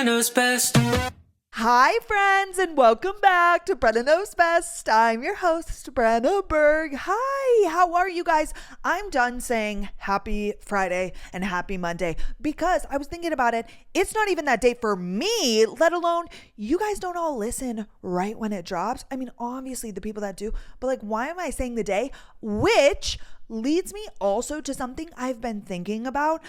knows best. Hi, friends, and welcome back to Brenna Knows Best. I'm your host, Brenna Berg. Hi, how are you guys? I'm done saying happy Friday and happy Monday because I was thinking about it. It's not even that day for me, let alone you guys don't all listen right when it drops. I mean, obviously the people that do, but like, why am I saying the day? Which leads me also to something I've been thinking about.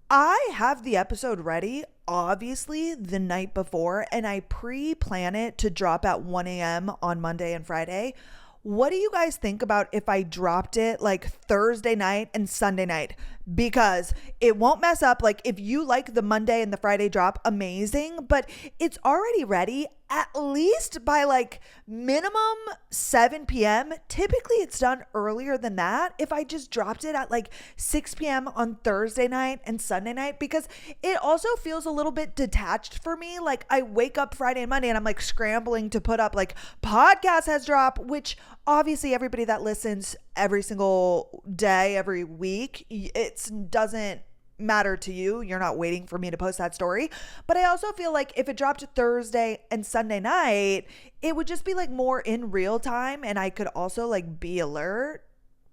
I have the episode ready, obviously, the night before, and I pre-plan it to drop at 1 a.m. on Monday and Friday. What do you guys think about if I dropped it like Thursday night and Sunday night? Because it won't mess up. Like, if you like the Monday and the Friday drop, amazing, but it's already ready at least by like minimum 7 p.m. Typically it's done earlier than that if I just dropped it at like 6 p.m. on Thursday night and Sunday night, because it also feels a little bit detached for me. Like, I wake up Friday and Monday and I'm like scrambling to put up like podcast has dropped, which obviously everybody that listens every single day, every week, it doesn't matter to you. You're not waiting for me to post that story. But I also feel like if it dropped Thursday and Sunday night, it would just be like more in real time and I could also like be alert,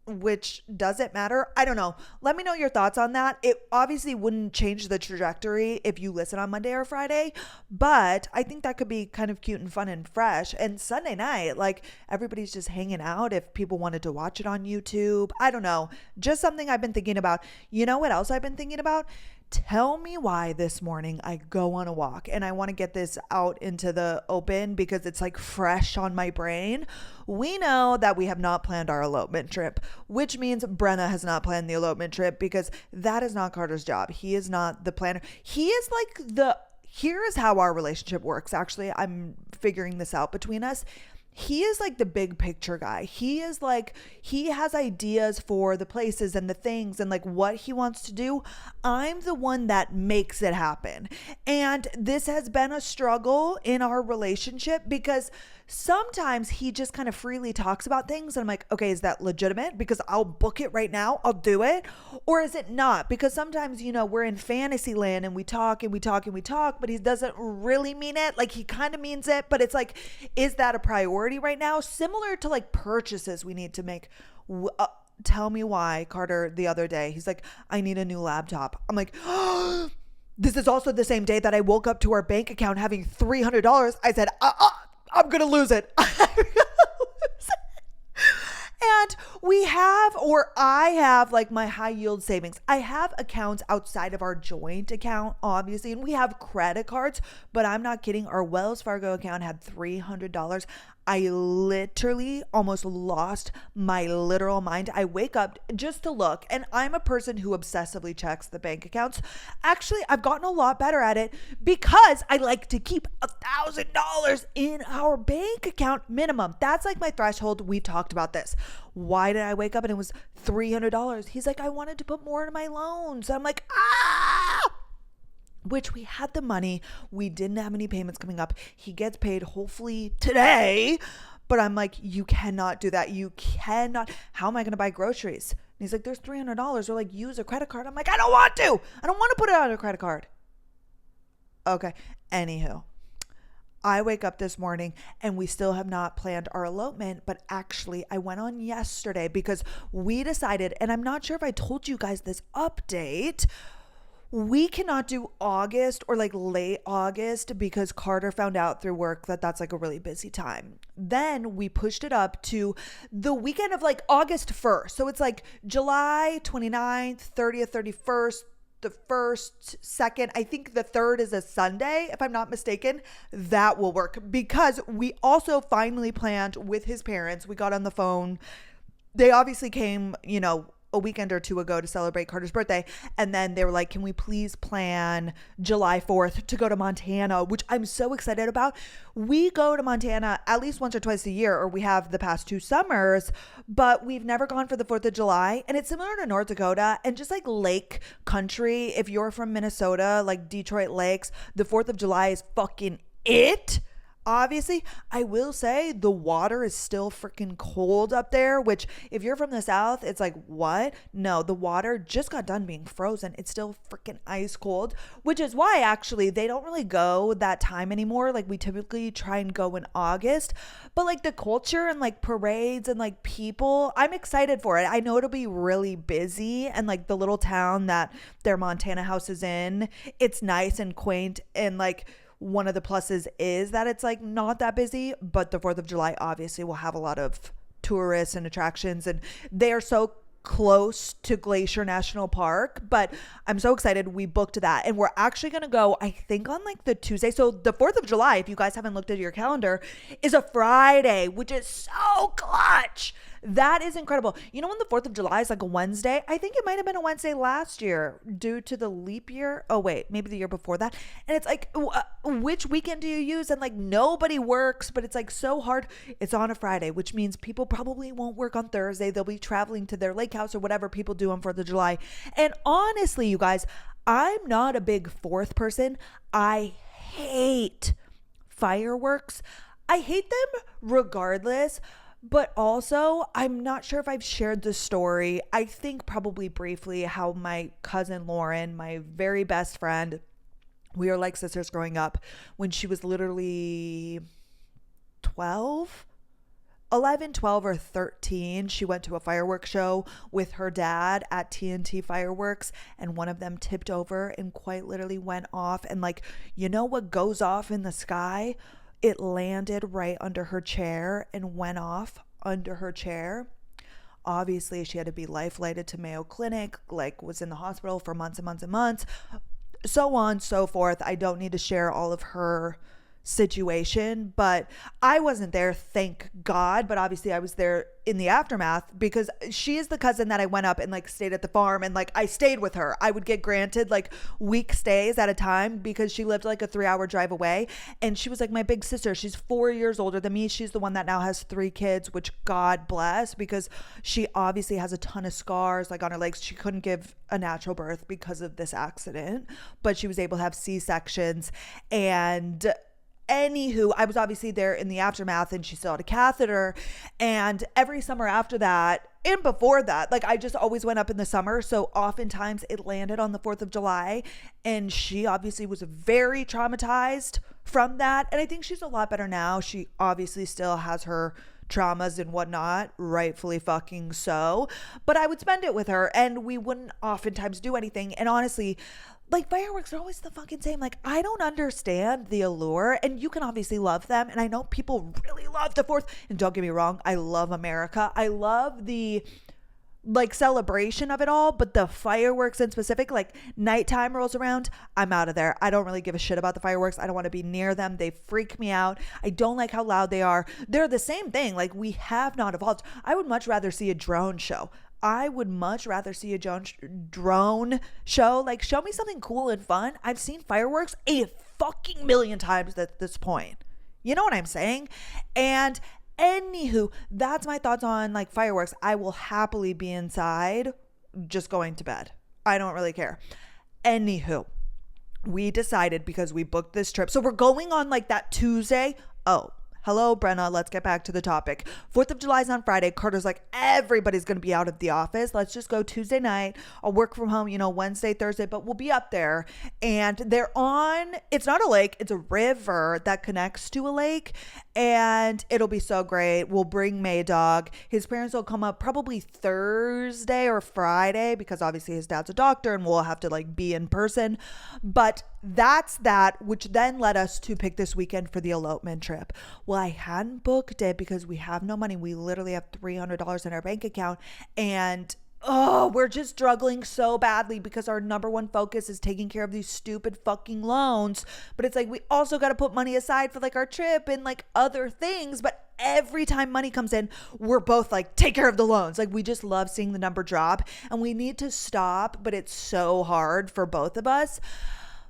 which doesn't matter. I don't know. Let me know your thoughts on that. It obviously wouldn't change the trajectory if you listen on Monday or Friday, but I think that could be kind of cute and fun and fresh. And Sunday night, like, everybody's just hanging out if people wanted to watch it on YouTube. I don't know. Just something I've been thinking about. You know what else I've been thinking about? Tell me why this morning I go on a walk, and I want to get this out into the open because it's like fresh on my brain. We know that we have not planned our elopement trip, which means Brenna has not planned the elopement trip because that is not Carter's job. He is not the planner. He is like here is how our relationship works. Actually, I'm figuring this out between us. He is like the big picture guy. He is like, he has ideas for the places and the things and like what he wants to do. I'm the one that makes it happen. And this has been a struggle in our relationship because sometimes he just kind of freely talks about things and I'm like, okay, is that legitimate? Because I'll book it right now. I'll do it. Or is it not? Because sometimes, you know, we're in fantasy land and we talk and we talk and we talk, but he doesn't really mean it. Like, he kind of means it, but it's like, is that a priority right now? Similar to like purchases we need to make. Tell me why, Carter, the other day, he's like, I need a new laptop. I'm like, oh, this is also the same day that I woke up to our bank account having $300. I said, I'm going to lose it. And I have like my high yield savings. I have accounts outside of our joint account, obviously, and we have credit cards, but I'm not kidding. Our Wells Fargo account had $300. I literally almost lost my literal mind. I wake up just to look, and I'm a person who obsessively checks the bank accounts. Actually, I've gotten a lot better at it because I like to keep $1,000 in our bank account minimum. That's like my threshold. We've talked about this. Why did I wake up and it was $300? He's like, I wanted to put more in my loans. I'm like, which we had the money. We didn't have any payments coming up. He gets paid hopefully today. But I'm like, you cannot do that. You cannot. How am I going to buy groceries? And he's like, there's $300. Or like, use a credit card. I'm like, I don't want to. I don't want to put it on a credit card. Okay. Anywho, I wake up this morning and we still have not planned our elopement, but actually I went on yesterday because we decided, and I'm not sure if I told you guys this update, we cannot do August or like late August because Carter found out through work that that's like a really busy time. Then we pushed it up to the weekend of like August 1st. So it's like July 29th, 30th, 31st, the 1st, 2nd. I think the 3rd is a Sunday, if I'm not mistaken. That will work because we also finally planned with his parents. We got on the phone. They obviously came, you know, a weekend or two ago to celebrate Carter's birthday. And then they were like, can we please plan July 4th to go to Montana, which I'm so excited about. We go to Montana at least once or twice a year, or we have the past 2 summers, but we've never gone for the 4th of July. And it's similar to North Dakota and just like lake country. If you're from Minnesota, like Detroit Lakes, the 4th of July is fucking it. Obviously, I will say the water is still freaking cold up there, which if you're from the south, it's like, what? No, the water just got done being frozen. It's still freaking ice cold, which is why actually they don't really go that time anymore. Like we typically try and go in August, but like the culture and like parades and like people, I'm excited for it. I know it'll be really busy, and like the little town that their Montana house is in, it's nice and quaint, and like one of the pluses is that it's like not that busy, but the 4th of July obviously will have a lot of tourists and attractions, and they are so close to Glacier National Park. But I'm so excited. We booked that, and we're actually going to go, I think, on like the Tuesday. So the 4th of July, if you guys haven't looked at your calendar, is a Friday, which is so clutch. That is incredible. You know, when the 4th of July is like a Wednesday, I think it might have been a Wednesday last year due to the leap year. Oh, wait, maybe the year before that. And it's like, which weekend do you use? And like nobody works, but it's like so hard. It's on a Friday, which means people probably won't work on Thursday. They'll be traveling to their lake house or whatever people do on 4th of July. And honestly, you guys, I'm not a big 4th person. I hate fireworks. I hate them regardless. But also, I'm not sure if I've shared the story. I think probably briefly how my cousin Lauren, my very best friend, we were like sisters growing up, when she was literally 12, 11, 12, or 13, she went to a fireworks show with her dad at TNT Fireworks, and one of them tipped over and quite literally went off. And like, you know what goes off in the sky? It landed right under her chair and went off under her chair. Obviously, she had to be life flighted to Mayo Clinic, like was in the hospital for months and months and months, so on, so forth. I don't need to share all of her situation, but I wasn't there, thank God. But obviously I was there in the aftermath, because she is the cousin that I went up and like stayed at the farm, and like I stayed with her. I would get granted like week stays at a time because she lived like a 3-hour drive away, and she was like my big sister. She's 4 years older than me. She's the one that now has 3 kids, which God bless, because she obviously has a ton of scars like on her legs. She couldn't give a natural birth because of this accident, but she was able to have C-sections. And anywho, I was obviously there in the aftermath, and she still had a catheter. And every summer after that, and before that, like I just always went up in the summer. So oftentimes it landed on the 4th of July. And she obviously was very traumatized from that. And I think she's a lot better now. She obviously still has her traumas and whatnot, rightfully fucking so. But I would spend it with her, and we wouldn't oftentimes do anything. And honestly, like fireworks are always the fucking same. Like I don't understand the allure, and you can obviously love them. And I know people really love the 4th, and don't get me wrong, I love America. I love the like celebration of it all, but the fireworks in specific, like nighttime rolls around, I'm out of there. I don't really give a shit about the fireworks. I don't want to be near them. They freak me out. I don't like how loud they are. They're the same thing. Like we have not evolved. I would much rather see a drone show. I would much rather see a drone show. Like, show me something cool and fun. I've seen fireworks a fucking million times at this point. You know what I'm saying? And anywho, that's my thoughts on like fireworks. I will happily be inside just going to bed. I don't really care. Anywho, we decided, because we booked this trip, so we're going on like that Tuesday. Oh, hello, Brenna. Let's get back to the topic. 4th of July is on Friday. Carter's like, everybody's going to be out of the office. Let's just go Tuesday night. I'll work from home, Wednesday, Thursday, but we'll be up there. And they're on, it's not a lake, it's a river that connects to a lake. And it'll be so great. We'll bring Maydog. His parents will come up probably Thursday or Friday, because obviously his dad's a doctor and we'll have to like be in person. But that's that, which then led us to pick this weekend for the elopement trip. Well, I hadn't booked it because we have no money. We literally have $300 in our bank account, and we're just struggling so badly because our number one focus is taking care of these stupid fucking loans. But it's like, we also got to put money aside for like our trip and like other things. But every time money comes in, we're both like, take care of the loans. Like we just love seeing the number drop, and we need to stop, but it's so hard for both of us.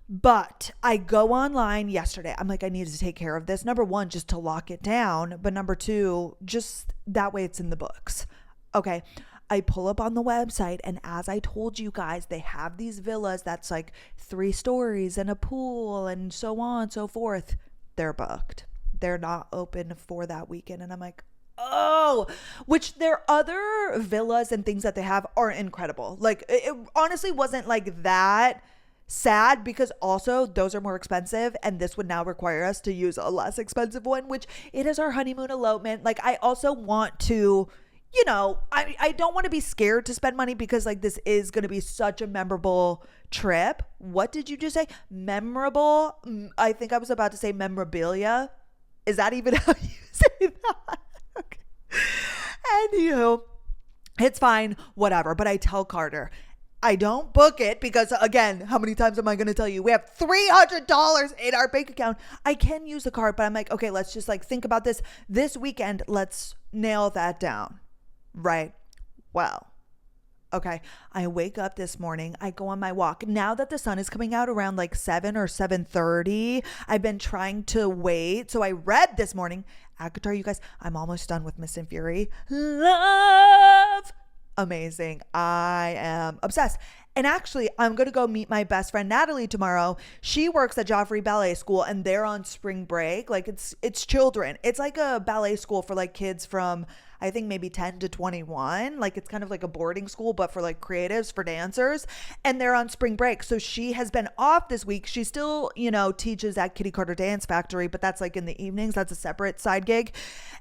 But I go online yesterday. I'm like, I need to take care of this. Number one, just to lock it down. But number two, just that way it's in the books. Okay. I pull up on the website, and as I told you guys, they have these villas that's like 3 stories and a pool and so on and so forth. They're booked. they're not open for that weekend. And I'm like, oh, which their other villas and things that they have are incredible. Like it honestly wasn't like that sad, because also those are more expensive, and this would now require us to use a less expensive one, which it is our honeymoon elopement. Like I also want to, you know, I don't want to be scared to spend money, because like this is going to be such a memorable trip. What did you just say? Memorable? I think I was about to say memorabilia. Is that even how you say that? Okay. Anywho, it's fine, whatever. But I tell Carter, I don't book it because, again, how many times am I going to tell you? We have $300 in our bank account. I can use the card, but I'm like, okay, let's just like think about this weekend. Let's nail that down. Right. Well, okay. I wake up this morning. I go on my walk. Now that the sun is coming out around like 7 or 7:30, I've been trying to wait. So I read this morning, ACOTAR, you guys, I'm almost done with Mist and Fury. Love. Amazing. I am obsessed. And actually, I'm going to go meet my best friend Natalie tomorrow. She works at Joffrey Ballet School, and they're on spring break. Like it's children. It's like a ballet school for like kids from, I think, maybe 10 to 21. Like it's kind of like a boarding school, but for like creatives, for dancers. And they're on spring break. So she has been off this week. She still, you know, teaches at Kitty Carter Dance Factory, but that's like in the evenings. That's a separate side gig.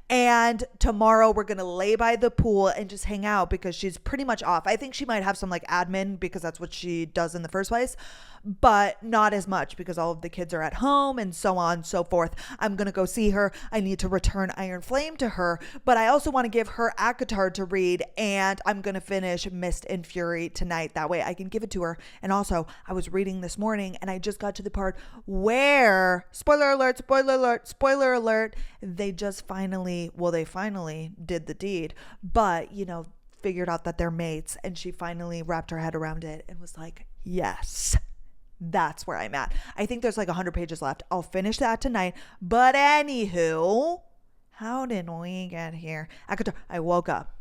And tomorrow we're going to lay by the pool and just hang out because she's pretty much off. I think she might have some like admin because that's what she does in the first place, but not as much because all of the kids are at home and so on and so forth. I'm going to go see her. I need to return Iron Flame to her, but I also want to give her ACOTAR to read, and I'm going to finish Mist and Fury tonight. That way I can give it to her. And also, I was reading this morning and I just got to the part where, spoiler alert, spoiler alert, spoiler alert, they finally did the deed, but, you know, figured out that they're mates, and she finally wrapped her head around it and was like, yes. That's where I'm at. I think there's like 100 pages left. I'll finish that tonight. But anywho, how did we get here? I woke up.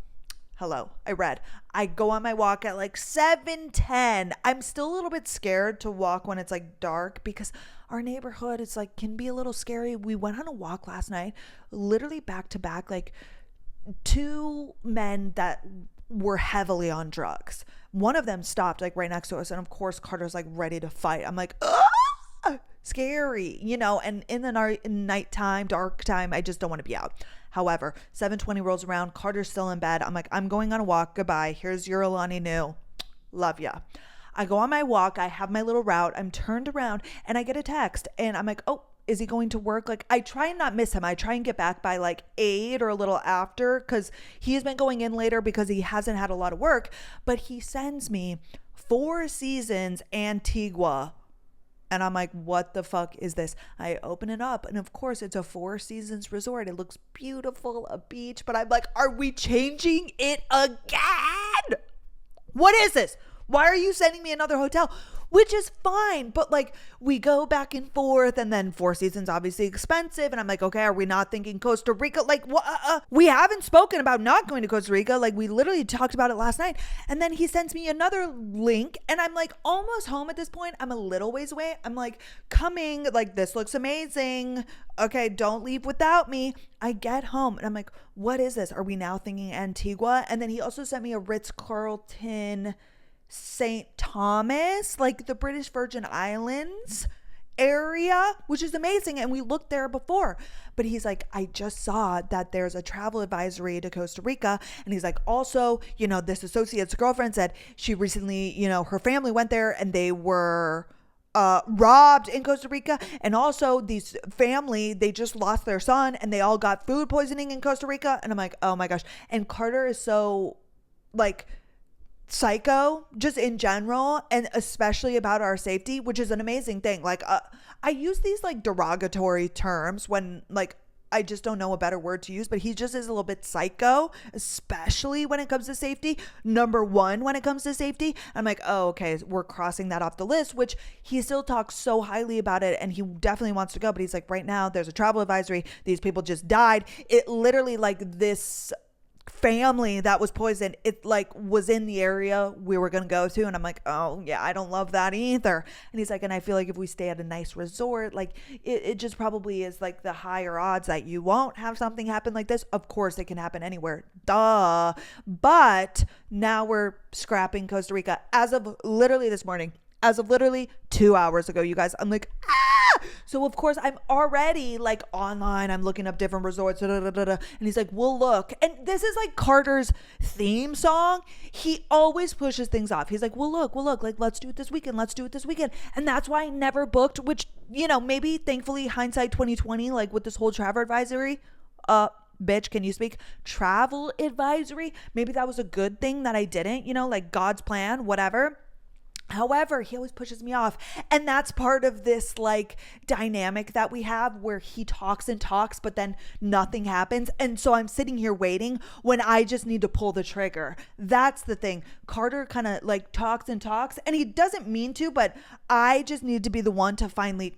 Hello. I read. I go on my walk at like 7:10. I'm still a little bit scared to walk when it's like dark because our neighborhood is like can be a little scary. We went on a walk last night, literally back to back, like two men that were heavily on drugs. One of them stopped like right next to us, and of course Carter's like ready to fight. I'm like, ah! Scary, you know. And in the nighttime, dark time, I just don't want to be out. However, 7:20 rolls around. Carter's still in bed. I'm like, I'm going on a walk. Goodbye. Here's your Alani Nu. Love ya. I go on my walk. I have my little route. I'm turned around and I get a text, and I'm like, oh, is he going to work? Like I try and not miss him. I try and get back by like 8 or a little after because he's been going in later because he hasn't had a lot of work. But he sends me Four Seasons Antigua. And I'm like, what the fuck is this? I open it up, and of course it's a Four Seasons resort. It looks beautiful, a beach. But I'm like, are we changing it again? What is this? Why are you sending me another hotel? Which is fine, but like we go back and forth, and then Four Seasons obviously expensive, and I'm like, okay, are we not thinking Costa Rica? Like what? We haven't spoken about not going to Costa Rica. Like we literally talked about it last night, and then he sends me another link, and I'm like almost home at this point. I'm a little ways away. I'm like coming, like this looks amazing. Okay, don't leave without me. I get home, and I'm like, what is this? Are we now thinking Antigua? And then he also sent me a Ritz-Carlton St. Thomas, like the British Virgin Islands area, which is amazing. And we looked there before, but he's like, I just saw that there's a travel advisory to Costa Rica. And he's like, also, you know, this associate's girlfriend said she recently, you know, her family went there and they were robbed in Costa Rica. And also these family, they just lost their son and they all got food poisoning in Costa Rica. And I'm like, oh my gosh. And Carter is so like psycho just in general, and especially about our safety, which is an amazing thing. Like I use these like derogatory terms when like I just don't know a better word to use, but he just is a little bit psycho, especially when it comes to safety. Number one, when it comes to safety, I'm like, oh, okay, we're crossing that off the list, which he still talks so highly about it. And he definitely wants to go, but he's like, right now there's a travel advisory. These people just died. It literally like this family that was poisoned, it like was in the area we were gonna go to, and I'm like, oh yeah, I don't love that either. And he's like, and I feel like if we stay at a nice resort, like it just probably is like the higher odds that you won't have something happen like this. Of course it can happen anywhere, duh, but now we're scrapping Costa Rica as of literally this morning, as of literally 2 hours ago, you guys. I'm like, so of course I'm already like online, I'm looking up different resorts, and he's like, we'll look. And this is like Carter's theme song. He always pushes things off. He's like, we'll look, like, let's do it this weekend, and that's why I never booked, which, you know, maybe thankfully hindsight 2020, like with this whole travel advisory, bitch, can you speak travel advisory, maybe that was a good thing that I didn't, you know, like God's plan, whatever. However, he always pushes me off. And that's part of this like dynamic that we have where he talks and talks, but then nothing happens. And so I'm sitting here waiting when I just need to pull the trigger. That's the thing. Carter kind of like talks and talks, and he doesn't mean to, but I just need to be the one to finally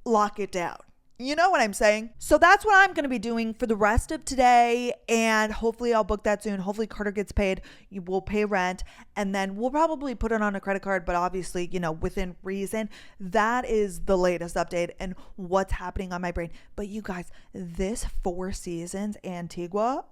lock it down. You know what I'm saying? So that's what I'm going to be doing for the rest of today. And hopefully I'll book that soon. Hopefully Carter gets paid. You will pay rent. And then we'll probably put it on a credit card. But obviously, you know, within reason. That is the latest update and what's happening on my brain. But you guys, this Four Seasons Antigua.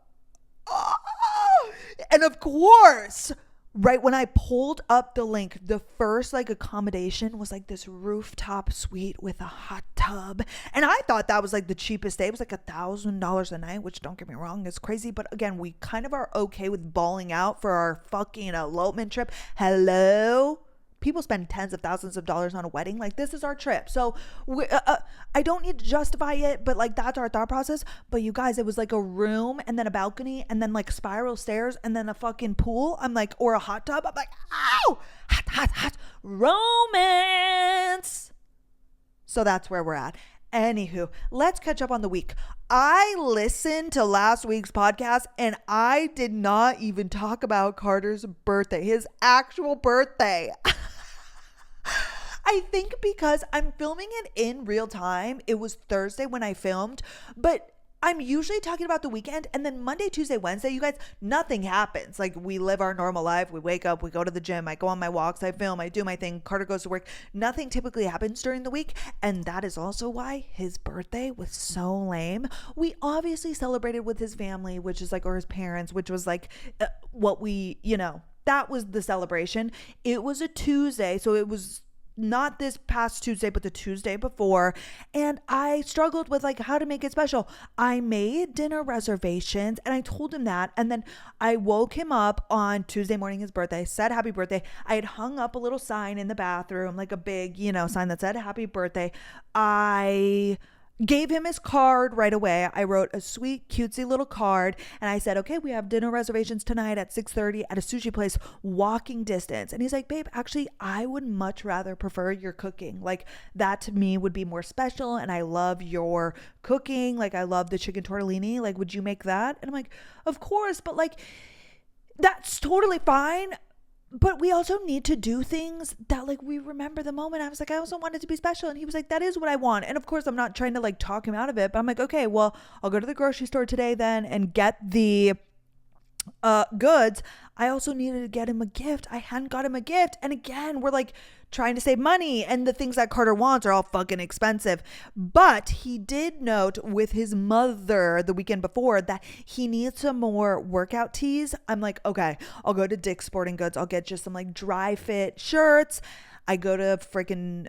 Oh, and of course, right when I pulled up the link, the first like accommodation was like this rooftop suite with a hot tub. And I thought that was like the cheapest day. It was like $1,000 a night, which don't get me wrong, is crazy. But again, we kind of are okay with balling out for our fucking elopement trip. Hello? People spend tens of thousands of dollars on a wedding. Like, this is our trip. So I don't need to justify it, but like that's our thought process. But you guys, it was like a room and then a balcony and then like spiral stairs and then a fucking pool. I'm like, or a hot tub. I'm like, ow, hot, romance. So that's where we're at. Anywho, let's catch up on the week. I listened to last week's podcast and I did not even talk about Carter's birthday, his actual birthday. I think because I'm filming it in real time. It was Thursday when I filmed, but I'm usually talking about the weekend, and then Monday, Tuesday, Wednesday, you guys, nothing happens. Like, we live our normal life. We wake up, we go to the gym, I go on my walks, I film, I do my thing. Carter goes to work. Nothing typically happens during the week, and that is also why his birthday was so lame. We obviously celebrated with his family, which is like, or his parents, which was like what we, you know, that was the celebration. It was a Tuesday, so it was not this past Tuesday, but the Tuesday before. And I struggled with like how to make it special. I made dinner reservations and I told him that. And then I woke him up on Tuesday morning, his birthday, said happy birthday. I had hung up a little sign in the bathroom, like a big, you know, sign that said happy birthday. I gave him his card right away. I wrote a sweet, cutesy little card. And I said, okay, we have dinner reservations tonight at 6:30 at a sushi place, walking distance. And he's like, babe, actually, I would much rather prefer your cooking. Like, that to me would be more special. And I love your cooking. Like, I love the chicken tortellini. Like, would you make that? And I'm like, of course. But like, that's totally fine. But we also need to do things that like we remember the moment. I was like, I also want it to be special. And he was like, that is what I want. And of course, I'm not trying to like talk him out of it, but I'm like, okay, well, I'll go to the grocery store today then and get the goods. I also needed to get him a gift. I hadn't got him a gift. And again, we're like trying to save money, and the things that Carter wants are all fucking expensive. But he did note with his mother the weekend before that he needs some more workout tees. I'm like, okay, I'll go to Dick's Sporting Goods. I'll get just some like dry fit shirts. I go to freaking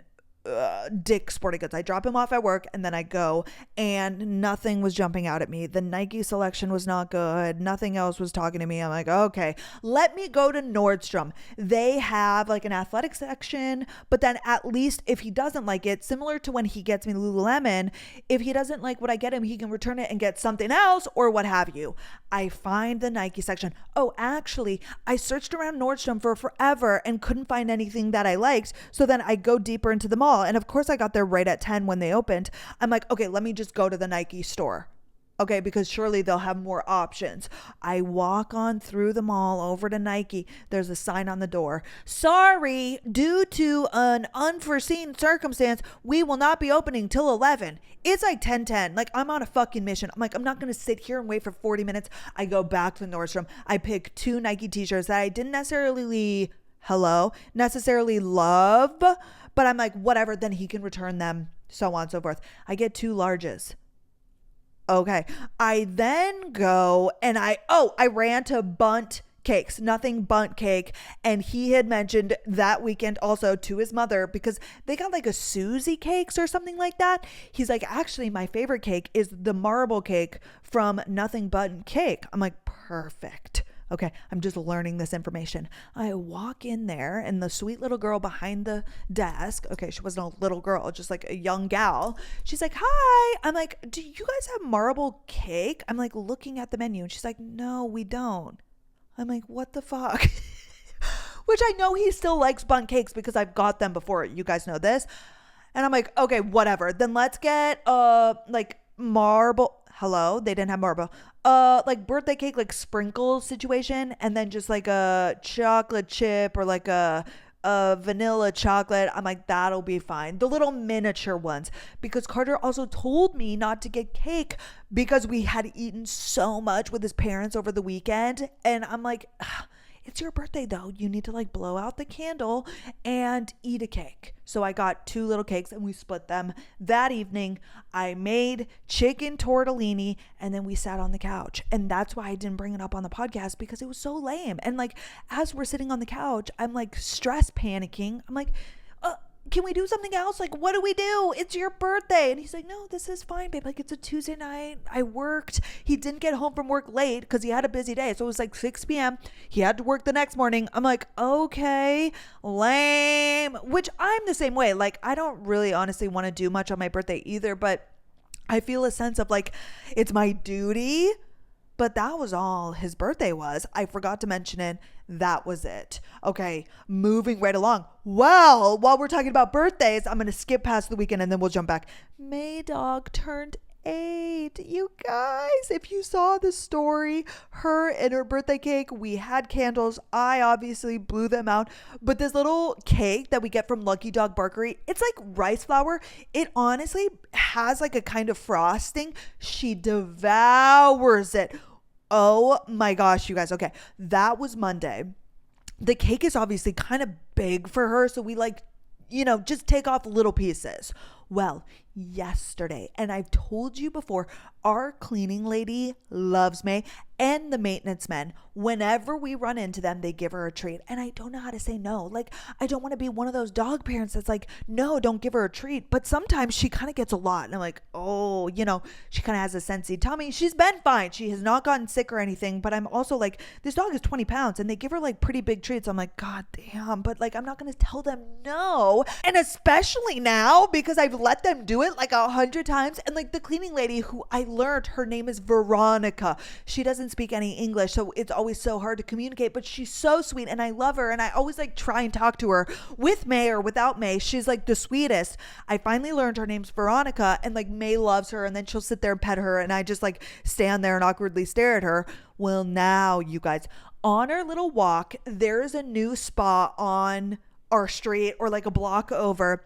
Dick's Sporting Goods. I drop him off at work and then I go, and nothing was jumping out at me. The Nike selection was not good. Nothing else was talking to me. I'm like, okay, let me go to Nordstrom. They have like an athletic section, but then at least if he doesn't like it, similar to when he gets me Lululemon, if he doesn't like what I get him, he can return it and get something else or what have you. I find the Nike section. Oh, actually, I searched around Nordstrom for forever and couldn't find anything that I liked. So then I go deeper into the mall. And of course I got there right at 10 when they opened. I'm like, okay, let me just go to the Nike store. Okay, because surely they'll have more options. I walk on through the mall over to Nike. There's a sign on the door. Sorry, due to an unforeseen circumstance, we will not be opening till 11. It's like 10:10. Like, I'm on a fucking mission. I'm like, I'm not going to sit here and wait for 40 minutes. I go back to Nordstrom. I pick 2 Nike t-shirts that I didn't necessarily love, but I'm like, whatever, then he can return them, so on and so forth. I get 2 larges. Okay. I then go and I ran to Bunt Cakes, Nothing Bunt Cake. And he had mentioned that weekend also to his mother, because they got like a Susie Cakes or something like that. He's like, actually, my favorite cake is the marble cake from Nothing Bunt Cake. I'm like, perfect. Okay, I'm just learning this information. I walk in there and the sweet little girl behind the desk, okay, she wasn't a little girl, just like a young gal. She's like, hi. I'm like, do you guys have marble cake? I'm like looking at the menu and she's like, no, we don't. I'm like, what the fuck? Which I know he still likes Bunt Cakes because I've got them before. You guys know this. And I'm like, okay, whatever. Then let's get like marble. Hello, they didn't have marble. Like birthday cake, like sprinkle situation, and then just like a chocolate chip or like a vanilla chocolate. I'm like, that'll be fine. The little miniature ones, because Carter also told me not to get cake because we had eaten so much with his parents over the weekend. And I'm like, it's your birthday though. You need to like blow out the candle and eat a cake. So I got 2 little cakes and we split them. That evening, I made chicken tortellini and then we sat on the couch. And that's why I didn't bring it up on the podcast, because it was so lame. And like, as we're sitting on the couch, I'm like stress panicking. I'm like, can we do something else? Like, what do we do? It's your birthday. And he's like, no, this is fine, babe. Like, it's a Tuesday night. I worked. He didn't get home from work late because he had a busy day. So it was like 6 p.m. He had to work the next morning. I'm like, okay, lame. Which I'm the same way. Like, I don't really honestly want to do much on my birthday either, but I feel a sense of like, it's my duty. But that was all his birthday was. I forgot to mention it. That was it. Okay, moving right along. Well, while we're talking about birthdays, I'm going to skip past the weekend and then we'll jump back. May Dog turned 8. You guys, if you saw the story, her and her birthday cake, we had candles. I obviously blew them out. But this little cake that we get from Lucky Dog Bakery, it's like rice flour. It honestly has like a kind of frosting. She devours it. Oh my gosh, you guys. Okay, that was Monday. The cake is obviously kind of big for her, so we like, just take off little pieces. Well, yesterday, and I've told you before, our cleaning lady loves me, and the maintenance men. Whenever we run into them, they give her a treat. And I don't know how to say no. Like, I don't want to be one of those dog parents that's like, no, don't give her a treat. But sometimes she kind of gets a lot. And I'm like, oh, she kind of has a sensey tummy. She's been fine. She has not gotten sick or anything. But I'm also like, this dog is 20 pounds and they give her like pretty big treats. I'm like, God damn. But like, I'm not going to tell them no. And especially now, because I've let them do it like 100 times. And like the cleaning lady, who I learned her name is Veronica. She doesn't speak any English, so it's always so hard to communicate, but she's so sweet and I love her, and I always like try and talk to her with May or without May. She's like the sweetest. I finally learned her name's Veronica, and like May loves her, and then she'll sit there and pet her, and I just like stand there and awkwardly stare at her. Well, now you guys, on our little walk, there is a new spa on our street or like a block over.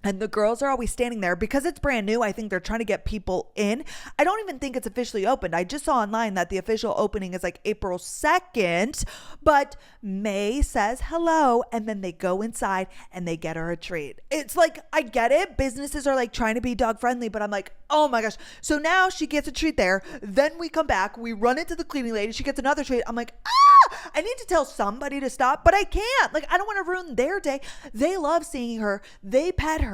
And the girls are always standing there because it's brand new. I think they're trying to get people in. I don't even think it's officially opened. I just saw online that the official opening is like April 2nd. But May says hello, and then they go inside and they get her a treat. It's like, I get it. Businesses are like trying to be dog friendly, but I'm like, oh my gosh. So now she gets a treat there. Then we come back. We run into the cleaning lady. She gets another treat. I'm like, I need to tell somebody to stop, but I can't. Like, I don't want to ruin their day. They love seeing her. They pet her.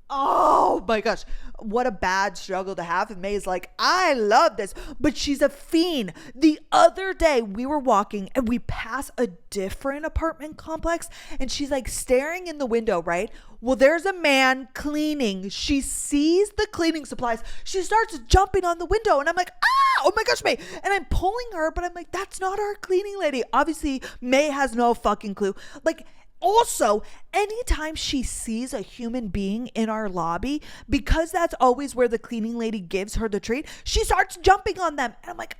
Oh my gosh, what a bad struggle to have. And May's like, I love this, but she's a fiend. The other day we were walking and we pass a different apartment complex, and she's like staring in the window, right? Well, there's a man cleaning. She sees the cleaning supplies. She starts jumping on the window, and I'm like, oh my gosh, May. And I'm pulling her, but I'm like, that's not our cleaning lady. Obviously, May has no fucking clue. Like, Also, anytime she sees a human being in our lobby, because that's always where the cleaning lady gives her the treat, she starts jumping on them. And I'm like,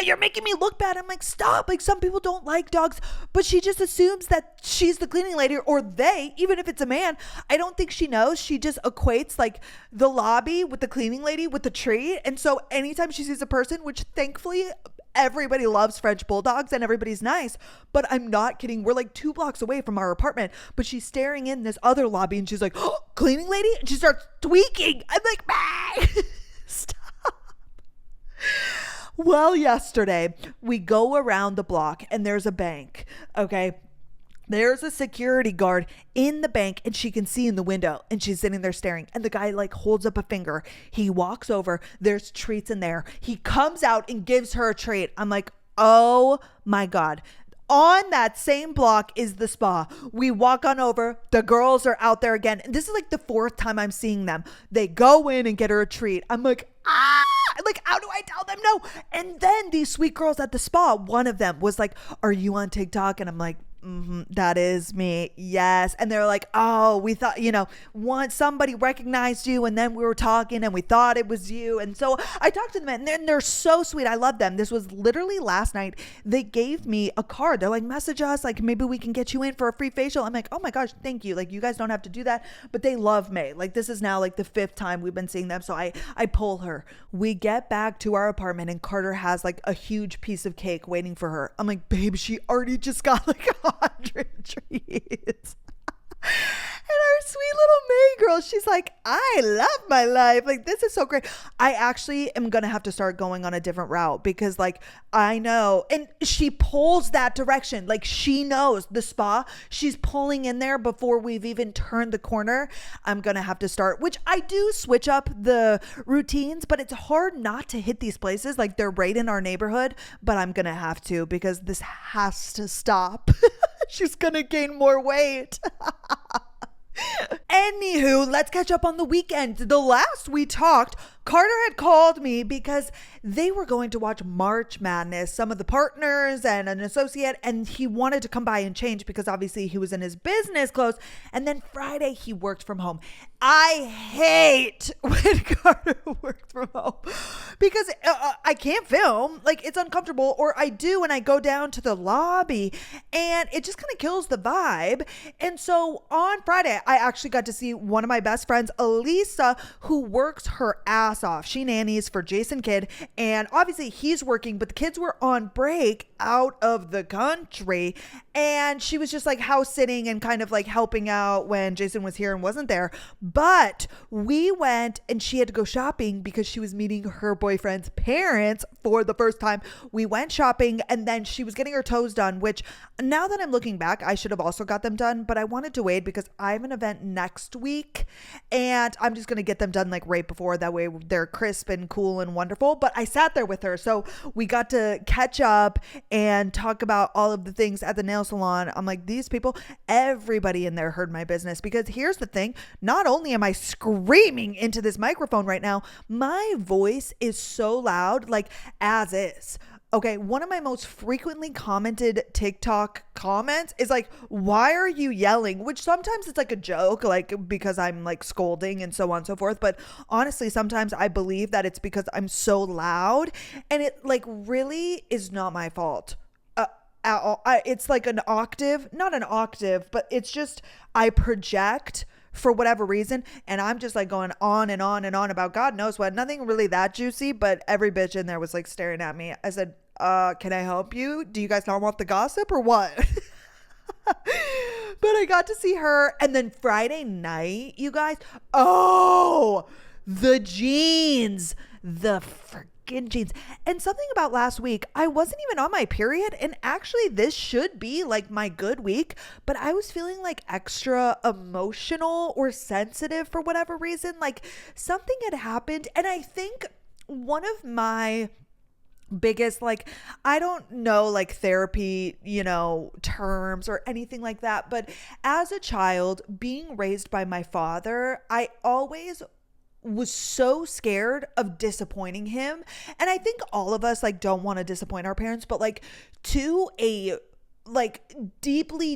you're making me look bad. I'm like, stop. Like, some people don't like dogs, but she just assumes that she's the cleaning lady, or they, even if it's a man. I don't think she knows. She just equates like the lobby with the cleaning lady with the treat. And so anytime she sees a person, which thankfully everybody loves French bulldogs and everybody's nice, but I'm not kidding. We're like 2 blocks away from our apartment, but she's staring in this other lobby and she's like, oh, cleaning lady? And she starts tweaking. I'm like, stop. Well, yesterday we go around the block and there's a bank. Okay. There's a security guard in the bank and she can see in the window and she's sitting there staring. And the guy like holds up a finger. He walks over. There's treats in there. He comes out and gives her a treat. I'm like, oh my God. On that same block is the spa. We walk on over. The girls are out there again. And this is like the 4th time I'm seeing them. They go in and get her a treat. I'm like, like, how do I tell them no? And then these sweet girls at the spa, one of them was like, are you on TikTok? And I'm like, that is me. Yes. And they're like, oh, we thought, once somebody recognized you and then we were talking and we thought it was you. And so I talked to them and then they're so sweet. I love them. This was literally last night. They gave me a card. They're like, message us. Like, maybe we can get you in for a free facial. I'm like, oh my gosh, thank you. Like, you guys don't have to do that, but they love me. Like, this is now like the 5th time we've been seeing them. So I pull her. We get back to our apartment and Carter has like a huge piece of cake waiting for her. I'm like, babe, she already just got like 100 treats. And our sweet little May girl, she's like, I love my life. Like, this is so great. I actually am going to have to start going on a different route because like, I know. And she pulls that direction. Like, she knows the spa. She's pulling in there before we've even turned the corner. I'm going to have to start, which I do switch up the routines, but it's hard not to hit these places. Like, they're right in our neighborhood, but I'm going to have to because this has to stop. She's going to gain more weight. Anywho, let's catch up on the weekend. The last we talked, Carter had called me because they were going to watch March Madness, some of the partners and an associate, and he wanted to come by and change because obviously he was in his business clothes. And then Friday he worked from home. I hate when Carter works from home because I can't film. Like, it's uncomfortable, or I do and I go down to the lobby and it just kind of kills the vibe. And so on Friday, I actually got to see one of my best friends, Elisa, who works her ass off. She nannies for Jason Kidd, and obviously he's working, but the kids were on break out of the country, and she was just like house sitting and kind of like helping out when Jason was here and wasn't there. But we went and she had to go shopping because she was meeting her boyfriend's parents for the first time. We went shopping and then she was getting her toes done, which now that I'm looking back, I should have also got them done, but I wanted to wait because I have an event next week and I'm just going to get them done like right before. That way they're crisp and cool and wonderful. But I sat there with her. So we got to catch up and talk about all of the things at the nail salon. I'm like, these people, everybody in there heard my business, because here's the thing. Not only am I screaming into this microphone right now, my voice is so loud, like as is. Okay, one of my most frequently commented TikTok comments is like, why are you yelling? Which sometimes it's like a joke, like because I'm like scolding and so on and so forth. But honestly, sometimes I believe that it's because I'm so loud, and it like really is not my fault. At all. It's like an octave, not an octave, but it's just I project for whatever reason, and I'm just like going on and on and on about God knows what. Nothing really that juicy, but every bitch in there was like staring at me. I said, can I help you? Do you guys not want the gossip or what? But I got to see her. And then Friday night, you guys, the jeans, the freaking jeans. And something about last week, I wasn't even on my period, and actually this should be like my good week, but I was feeling like extra emotional or sensitive for whatever reason. Like something had happened, and I think one of my biggest, like, I don't know, like therapy, terms or anything like that, but as a child being raised by my father, I always was so scared of disappointing him. And I think all of us like don't want to disappoint our parents, but like to a like deeply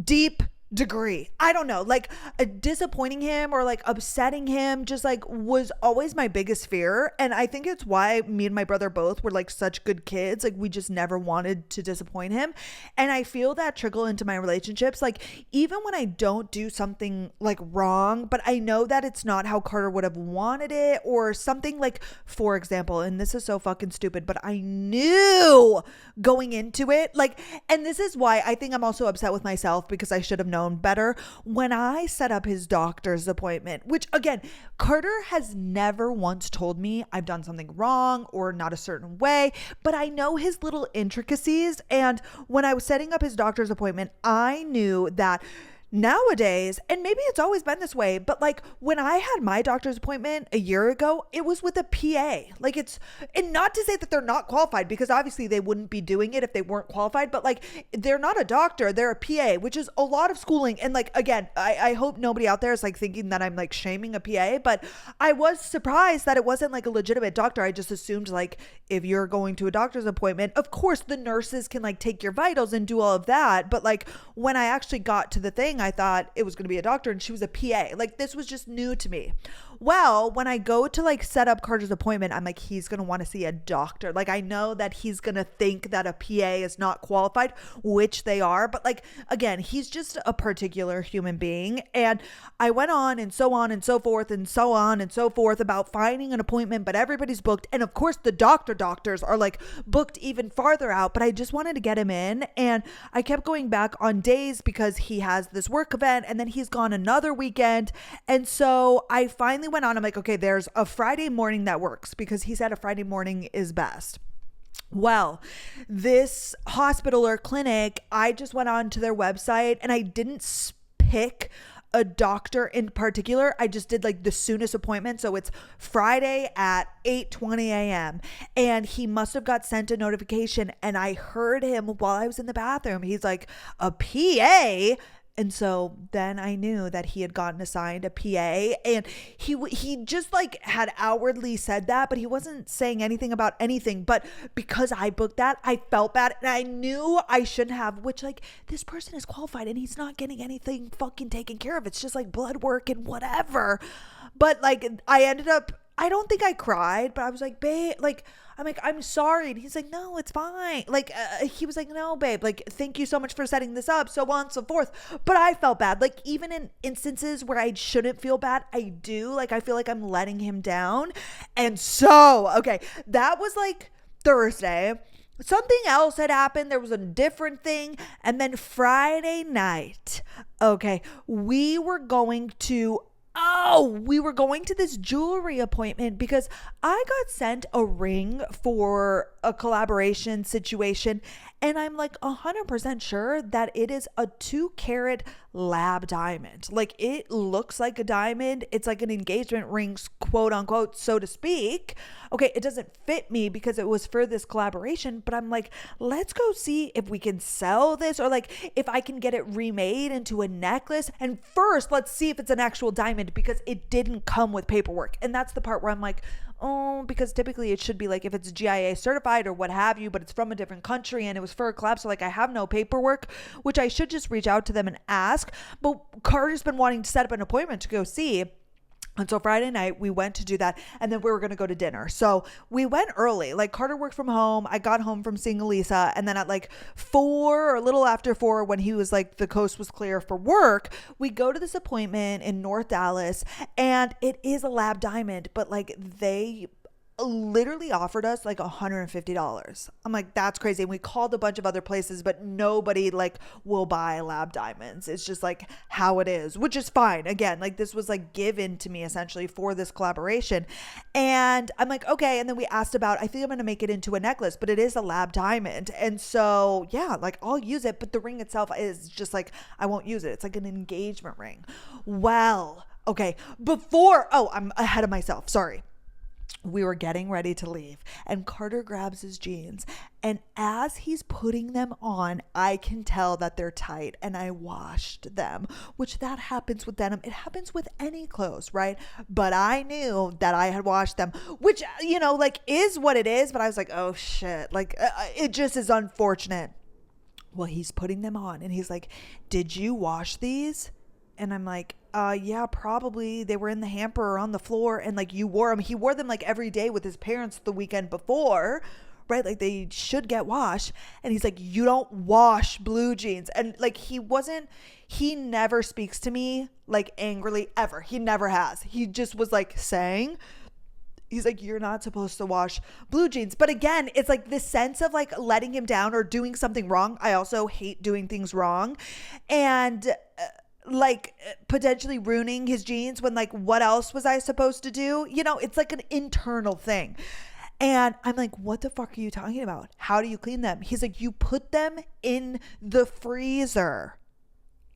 deep degree. I don't know, like disappointing him or like upsetting him just like was always my biggest fear. And I think it's why me and my brother both were like such good kids. Like we just never wanted to disappoint him. And I feel that trickle into my relationships. Like even when I don't do something like wrong, but I know that it's not how Carter would have wanted it or something, like, for example, and this is so fucking stupid, but I knew going into it, like, and this is why I think I'm also upset with myself because I should have known better when I set up his doctor's appointment, which again, Carter has never once told me I've done something wrong or not a certain way, but I know his little intricacies. And when I was setting up his doctor's appointment, I knew that nowadays, and maybe it's always been this way, but like when I had my doctor's appointment a year ago, it was with a PA. Like it's, and not to say that they're not qualified, because obviously they wouldn't be doing it if they weren't qualified, but like they're not a doctor, they're a PA, which is a lot of schooling. And like, again, I hope nobody out there is like thinking that I'm like shaming a PA, but I was surprised that it wasn't like a legitimate doctor. I just assumed like if you're going to a doctor's appointment, of course the nurses can like take your vitals and do all of that. But like when I actually got to the thing, I thought it was going to be a doctor and she was a PA. Like this was just new to me. Well, when I go to like set up Carter's appointment, I'm like, he's going to want to see a doctor. Like I know that he's going to think that a PA is not qualified, which they are. But like, again, he's just a particular human being. And I went on and so on and so forth and so on and so forth about finding an appointment, but everybody's booked. And of course the doctors are like booked even farther out, but I just wanted to get him in. And I kept going back on days because he has this work event and then he's gone another weekend. And so I finally went on, I'm like, okay, there's a Friday morning that works, because he said a Friday morning is best. Well, this hospital or clinic, I just went on to their website and I didn't pick a doctor in particular. I just did like the soonest appointment. So it's Friday at 8:20 a.m. And he must have got sent a notification and I heard him while I was in the bathroom. He's like, a PA? And so then I knew that he had gotten assigned a PA, and he just like had outwardly said that, but he wasn't saying anything about anything. But because I booked that, I felt bad and I knew I shouldn't have, which like this person is qualified and he's not getting anything fucking taken care of. It's just like blood work and whatever. But like I ended up, I don't think I cried, but I was like, babe, like, I'm like, I'm sorry. And he's like, no, it's fine. Like, he was like, no, babe, like, thank you so much for setting this up, so on and so forth. But I felt bad. Like, even in instances where I shouldn't feel bad, I do. Like, I feel like I'm letting him down. And so, okay, that was like Thursday. Something else had happened. There was a different thing. And then Friday night, okay, we were going to this jewelry appointment because I got sent a ring for a collaboration situation. And I'm like 100% sure that it is a 2-carat lab diamond. Like it looks like a diamond. It's like an engagement ring, quote unquote, so to speak. Okay, it doesn't fit me because it was for this collaboration, but I'm like, let's go see if we can sell this or like if I can get it remade into a necklace. And first, let's see if it's an actual diamond because it didn't come with paperwork. And that's the part where I'm like, oh, because typically it should be like if it's GIA certified or what have you, but it's from a different country and it was for a collab. So like I have no paperwork, which I should just reach out to them and ask. But Carter's been wanting to set up an appointment to go see. And so Friday night we went to do that, and then we were going to go to dinner. So we went early. Like Carter worked from home. I got home from seeing Elisa. And then at like 4 or a little after 4, when he was like, the coast was clear for work, we go to this appointment in North Dallas, and it is a lab diamond, but like they literally offered us like $150. I'm like, that's crazy. And we called a bunch of other places, but nobody like will buy lab diamonds. It's just like how it is, which is fine. Again, like this was like given to me essentially for this collaboration. And I'm like, okay. And then we asked about, I think I'm going to make it into a necklace, but it is a lab diamond. And so, yeah, like I'll use it, but the ring itself is just like, I won't use it. It's like an engagement ring. Well, okay. I'm ahead of myself. Sorry. we were getting ready to leave, and Carter grabs his jeans, and as he's putting them on, I can tell that they're tight, and I washed them, which that happens with denim. It happens with any clothes, right? But I knew that I had washed them, which, you know, like is what it is. But I was like, oh shit, like it just is unfortunate. Well, he's putting them on, and he's like, did you wash these? And I'm like, yeah, probably. They were in the hamper or on the floor, and like you wore them. He wore them like every day with his parents the weekend before, right? Like they should get washed. And he's like, you don't wash blue jeans. And like he never speaks to me like angrily ever. He never has. He just was like saying, he's like, you're not supposed to wash blue jeans. But again, it's like this sense of like letting him down or doing something wrong. I also hate doing things wrong. And like potentially ruining his jeans when like what else was I supposed to do? You know, it's like an internal thing. And I'm like, what the fuck are you talking about? How do you clean them? He's like, you put them in the freezer.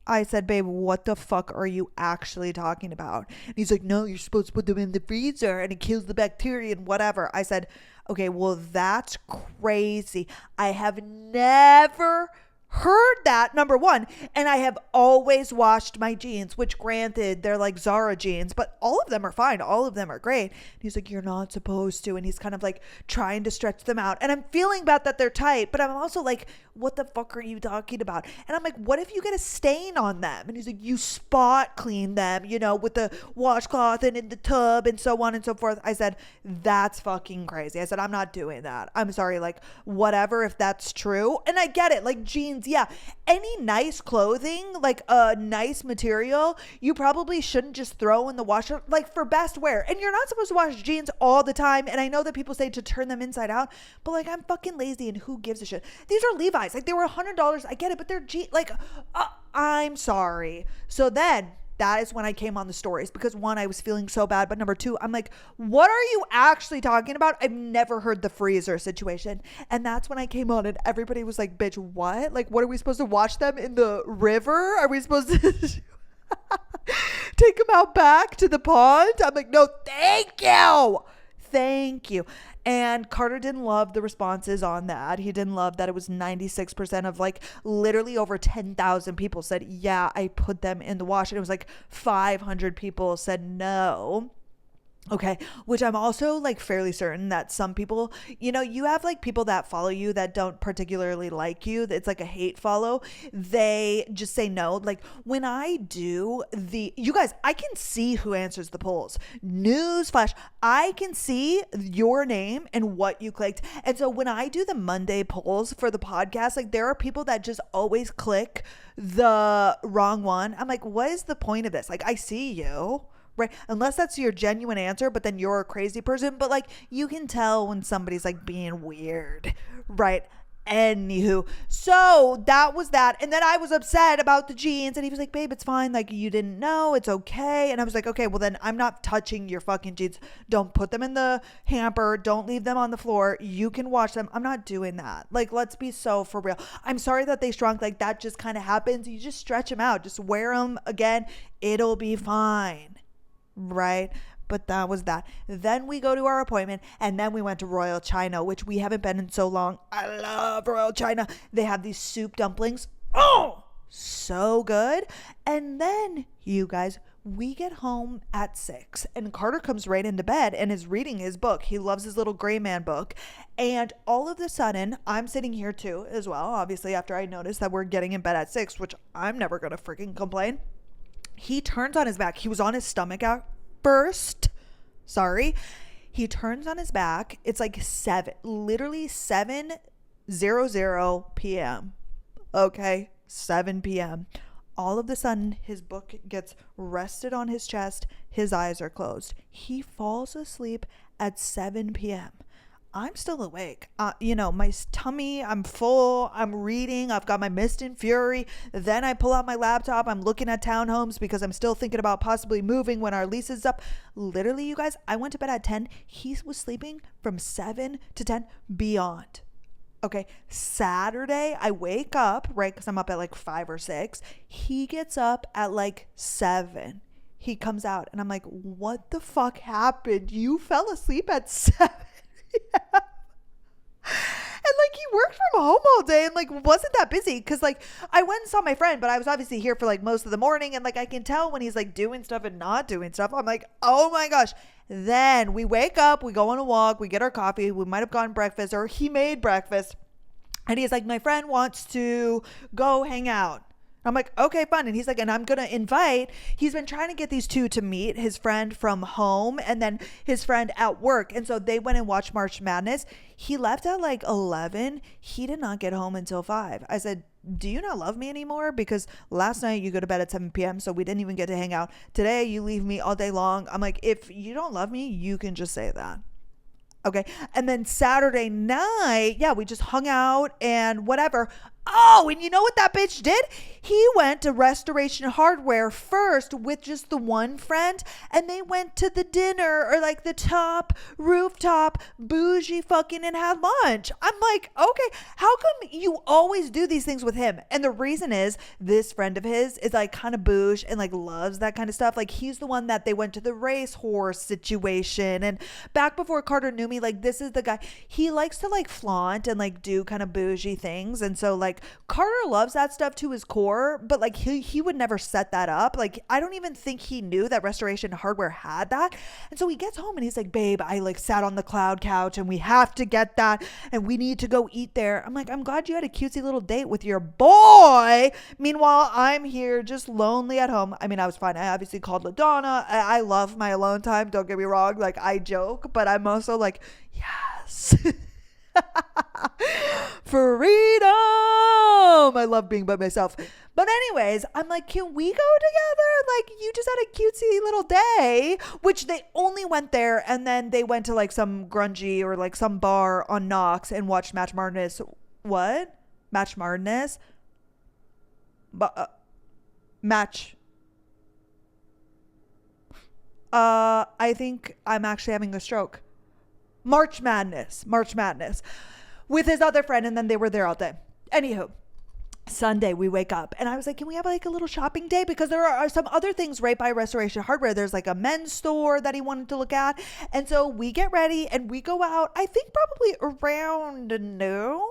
I said, babe, what the fuck are you actually talking about? And he's like, no, you're supposed to put them in the freezer and it kills the bacteria and whatever. I said, okay, well, that's crazy. I have never heard that, number one, and I have always washed my jeans, which granted they're like Zara jeans, but all of them are fine, all of them are great. And he's like, you're not supposed to, and he's kind of like trying to stretch them out, and I'm feeling bad that they're tight, but I'm also like, what the fuck are you talking about? And I'm like, what if you get a stain on them? And he's like, you spot clean them, you know, with the washcloth and in the tub and so on and so forth. I said, that's fucking crazy. I said, I'm not doing that. I'm sorry, like whatever, if that's true. And I get it, like jeans, yeah, any nice clothing, like a nice material, you probably shouldn't just throw in the washer, like for best wear. And you're not supposed to wash jeans all the time. And I know that people say to turn them inside out, but like I'm fucking lazy and who gives a shit? These are Levi's. Like they were $100. I get it, but they're I'm sorry. So then that is when I came on the stories, because one, I was feeling so bad, but number two, I'm like, what are you actually talking about? I've never heard the freezer situation. And that's when I came on and everybody was like, bitch, what? Like, what are we supposed to wash them in the river? Are we supposed to take them out back to the pond? I'm like, no, thank you. Thank you. And Carter didn't love the responses on that. He didn't love that it was 96% of like literally over 10,000 people said, yeah, I put them in the wash. And it was like 500 people said no. Okay, which I'm also like fairly certain that some people, you know, you have like people that follow you that don't particularly like you. It's like a hate follow. They just say no. Like when I do you guys, I can see who answers the polls. Newsflash, I can see your name and what you clicked. And so when I do the Monday polls for the podcast, like there are people that just always click the wrong one. I'm like, what is the point of this? Like I see you. Right? Unless that's your genuine answer, but then you're a crazy person. But like you can tell when somebody's like being weird, right? Anywho, so that was that. And then I was upset about the jeans, and he was like, babe, it's fine. Like you didn't know, it's okay. And I was like, okay, well then I'm not touching your fucking jeans. Don't put them in the hamper. Don't leave them on the floor. You can wash them. I'm not doing that. Like, let's be so for real. I'm sorry that they shrunk. Like that just kind of happens. You just stretch them out. Just wear them again. It'll be fine. Right? But that was that. Then we go to our appointment, and then we went to Royal China, which we haven't been in so long. I love Royal China. They have these soup dumplings. Oh, so good. And then you guys, we get home at 6, and Carter comes right into bed and is reading his book. He loves his little gray man book. And all of a sudden, I'm sitting here too as well, obviously, after I noticed that we're getting in bed at 6, which I'm never going to freaking complain. He turns on his back. He was on his stomach at first. Sorry. He turns on his back. It's like 7:00 p.m. Okay. 7 p.m. All of a sudden, his book gets rested on his chest. His eyes are closed. He falls asleep at 7 p.m. I'm still awake. You know, my tummy, I'm full. I'm reading. I've got my Mist and Fury. Then I pull out my laptop. I'm looking at townhomes because I'm still thinking about possibly moving when our lease is up. Literally, you guys, I went to bed at 10. He was sleeping from 7 to 10 beyond. Okay, Saturday, I wake up, right, because I'm up at like 5 or 6. He gets up at like 7. he comes out and I'm like, what the fuck happened? You fell asleep at 7 p.m. And like he worked from home all day and like wasn't that busy because like I went and saw my friend, but I was obviously here for like most of the morning, and like I can tell when he's like doing stuff and not doing stuff. I'm like, oh my gosh. Then we wake up, we go on a walk, we get our coffee, we might have gotten breakfast, or he made breakfast, and he's like, my friend wants to go hang out. I'm like, okay, fine. And he's like, and I'm going to invite, he's been trying to get these two to meet, his friend from home and then his friend at work. And so they went and watched March Madness. He left at like 11. He did not get home until 5. I said, do you not love me anymore? Because last night you go to bed at 7 p.m. So we didn't even get to hang out. Today you leave me all day long. I'm like, if you don't love me, you can just say that. Okay. And then Saturday night, yeah, we just hung out and whatever. Oh, and you know what that bitch did? He went to Restoration Hardware first with just the one friend, and they went to the dinner or like the top rooftop bougie fucking and had lunch. I'm like, okay, how come you always do these things with him? And the reason is this friend of his is like kind of bougie and like loves that kind of stuff. Like he's the one that they went to the racehorse situation. And back before Carter knew me, like this is the guy, he likes to like flaunt and like do kind of bougie things. And so like Carter loves that stuff to his core, but like he would never set that up. Like I don't even think he knew that Restoration Hardware had that. And so he gets home and he's like, babe, I like sat on the cloud couch and we have to get that and we need to go eat there. I'm like, I'm glad you had a cutesy little date with your boy. Meanwhile, I'm here just lonely at home. I mean, I was fine. I obviously called LaDonna. I love my alone time. Don't get me wrong. Like I joke, but I'm also like, yes. Freedom. I love being by myself. But anyways, I'm like, can we go together? Like you just had a cutesy little day, which they only went there and then they went to like some grungy or like some bar on Knox and watched Match Madness. What? Match Madness? Match. I think I'm actually having a stroke. March Madness with his other friend, and then they were there all day. Anywho, Sunday we wake up and I was like, can we have like a little shopping day? Because there are some other things right by Restoration Hardware. There's like a men's store that he wanted to look at. And so we get ready and we go out, I think probably around noon.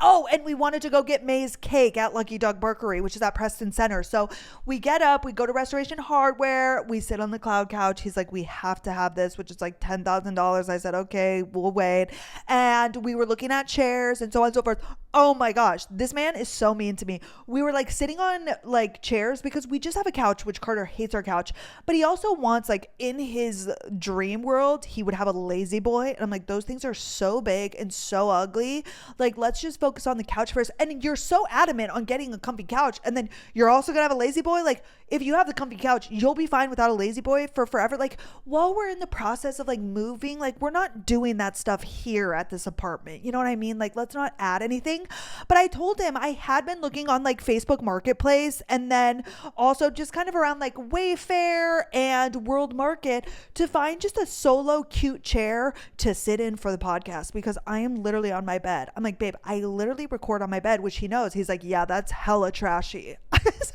Oh, and we wanted to go get May's cake at Lucky Dog Bakery, which is at Preston Center. So we get up, we go to Restoration Hardware, we sit on the cloud couch. He's like, we have to have this, which is like $10,000. I said, okay, we'll wait. And we were looking at chairs and so on and so forth. Oh my gosh, this man is so mean to me. We were like sitting on like chairs because we just have a couch, which Carter hates our couch, but he also wants like in his dream world, he would have a lazy boy. And I'm like, those things are so big and so ugly. Like, let's just focus on the couch first. And you're so adamant on getting a comfy couch, and then you're also gonna have a lazy boy. Like if you have the comfy couch, you'll be fine without a lazy boy for forever. Like while we're in the process of like moving, like we're not doing that stuff here at this apartment, you know what I mean? Like let's not add anything. But I told him I had been looking on like Facebook Marketplace and then also just kind of around like Wayfair and World Market to find just a solo cute chair to sit in for the podcast, because I am literally on my bed. I'm like, babe, I literally record on my bed, which he knows. He's like, yeah, that's hella trashy. I said,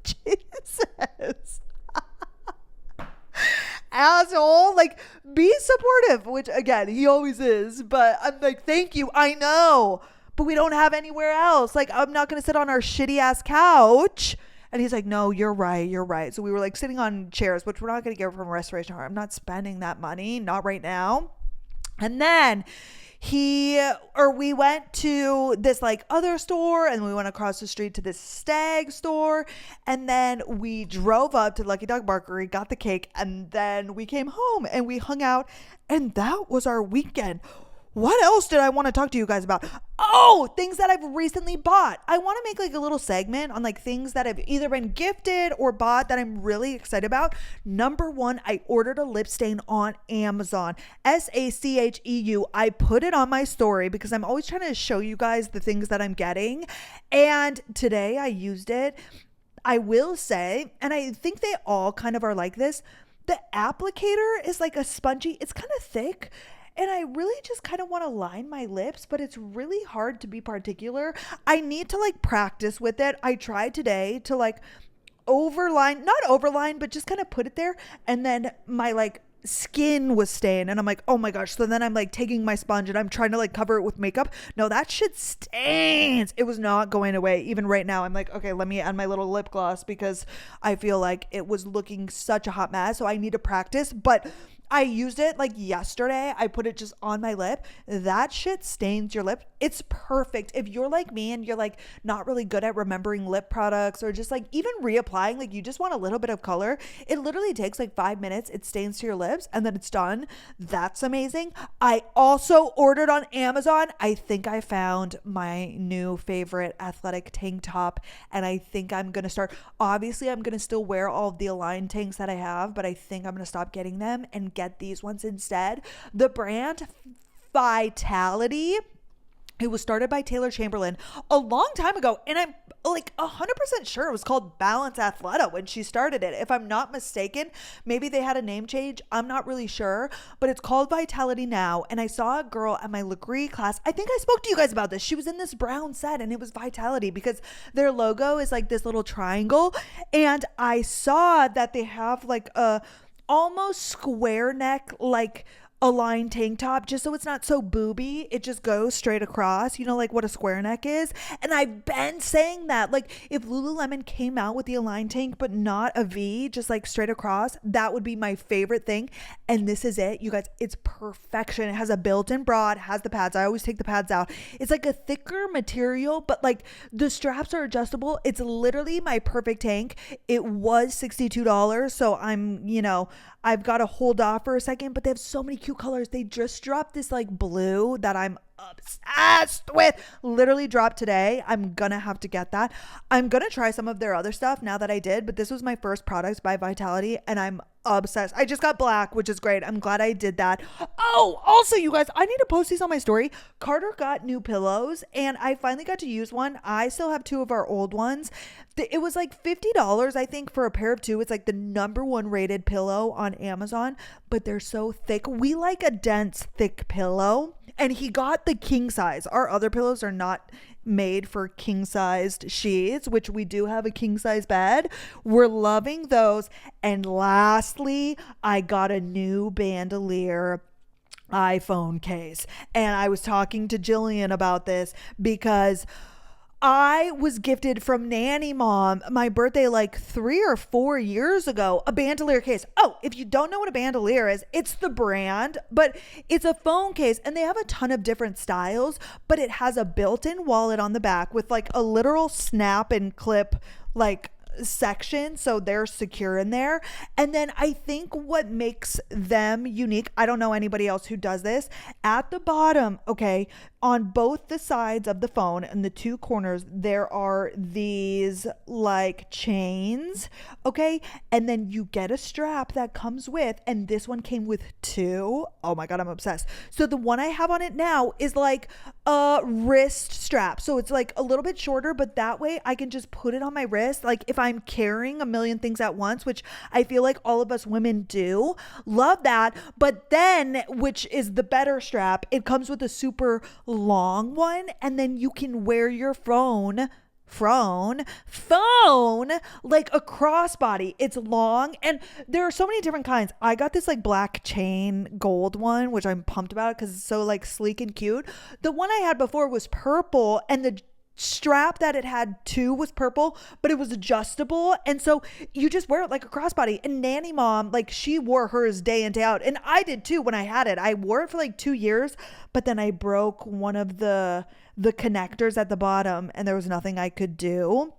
Jesus. Asshole. Like, be supportive, which again, he always is. But I'm like, thank you. I know. But we don't have anywhere else. Like, I'm not going to sit on our shitty ass couch. And he's like, no, you're right. You're right. So we were like sitting on chairs, which we're not going to get from Restoration Hardware. I'm not spending that money. Not right now. And then we went to this like other store, and we went across the street to this Stag store, and then we drove up to Lucky Dog Bakery, got the cake, and then we came home and we hung out, and that was our weekend. What else did I want to talk to you guys about? Oh, things that I've recently bought. I want to make like a little segment on like things that have either been gifted or bought that I'm really excited about. Number one, I ordered a lip stain on Amazon. SACHEU. I put it on my story because I'm always trying to show you guys the things that I'm getting. And today I used it. I will say, and I think they all kind of are like this, the applicator is like a spongy, it's kind of thick. And I really just kind of want to line my lips, but it's really hard to be particular. I need to like practice with it. I tried today to like overline, not overline, but just kind of put it there. And then my like skin was stained, and I'm like, oh my gosh. So then I'm like taking my sponge and I'm trying to like cover it with makeup. No, that shit stains. It was not going away. Even right now I'm like, okay, let me add my little lip gloss because I feel like it was looking such a hot mess. So I need to practice. But I used it like yesterday. I put it just on my lip. That shit stains your lip. It's perfect. If you're like me and you're like not really good at remembering lip products, or just like even reapplying, like you just want a little bit of color, it literally takes like 5 minutes. It stains to your lips and then it's done. That's amazing. I also ordered on Amazon. I think I found my new favorite athletic tank top, and I think I'm going to start. Obviously, I'm going to still wear all of the Align tanks that I have, but I think I'm going to stop getting them and get these ones instead. The brand Vitality. It was started by Taylor Chamberlain a long time ago, and I'm like 100% sure it was called Balance Athleta when she started it. If I'm not mistaken, maybe they had a name change. I'm not really sure, but it's called Vitality now. And I saw a girl at my Legree class. I think I spoke to you guys about this. She was in this brown set, and it was Vitality because their logo is like this little triangle. And I saw that they have like a almost square neck, like Align tank top, just so it's not so booby. It just goes straight across, you know, like what a square neck is. And I've been saying that, like, if Lululemon came out with the Align tank but not a V, just like straight across, that would be my favorite thing. And this is it, you guys. It's perfection. It has a built-in bra. It has the pads. I always take the pads out. It's like a thicker material, but like the straps are adjustable. It's literally my perfect tank. It was $62, so I've got to hold off for a second, but they have so many cute colors. They just dropped this like blue that I'm obsessed with. Literally dropped today. I'm gonna have to get that. I'm gonna try some of their other stuff now that I did, but this was my first product by Vitality and I'm obsessed. I just got black, which is great. I'm glad I did that. Oh, also you guys, I need to post these on my story. Carter got new pillows and I finally got to use one. I still have 2 of our old ones. It was like $50, I think, for a pair of 2. It's like the #1 rated pillow on Amazon, but they're so thick. We like a dense, thick pillow. And he got the king size. Our other pillows are not made for king sized sheets, which we do have a king size bed. We're loving those. And lastly, I got a new bandolier iPhone case. And I was talking to Jillian about this because I was gifted from Nanny Mom, my birthday like 3 or 4 years ago, a bandolier case. Oh, if you don't know what a bandolier is, it's the brand, but it's a phone case and they have a ton of different styles, but it has a built-in wallet on the back with like a literal snap and clip like section, so they're secure in there. And then I think what makes them unique, I don't know anybody else who does this, at the bottom, okay, on both the sides of the phone and the 2 corners, there are these like chains, okay, and then you get a strap that comes with, and this one came with 2. Oh my god, I'm obsessed. So the one I have on it now is like a wrist strap, so it's like a little bit shorter, but that way I can just put it on my wrist, like if I'm carrying a million things at once, which I feel like all of us women do. Love that. But then, which is the better strap, it comes with a super long one, and then you can wear your phone like a crossbody. It's long, and there are so many different kinds. I got this like black chain gold one, which I'm pumped about because it's so like sleek and cute. The one I had before was purple, and the strap that it had too was purple, but it was adjustable, and so you just wear it like a crossbody. And Nanny Mom, like, she wore hers day in day out, and I did too. When I had it, I wore it for like 2 years, but then I broke one of the connectors at the bottom and there was nothing I could do.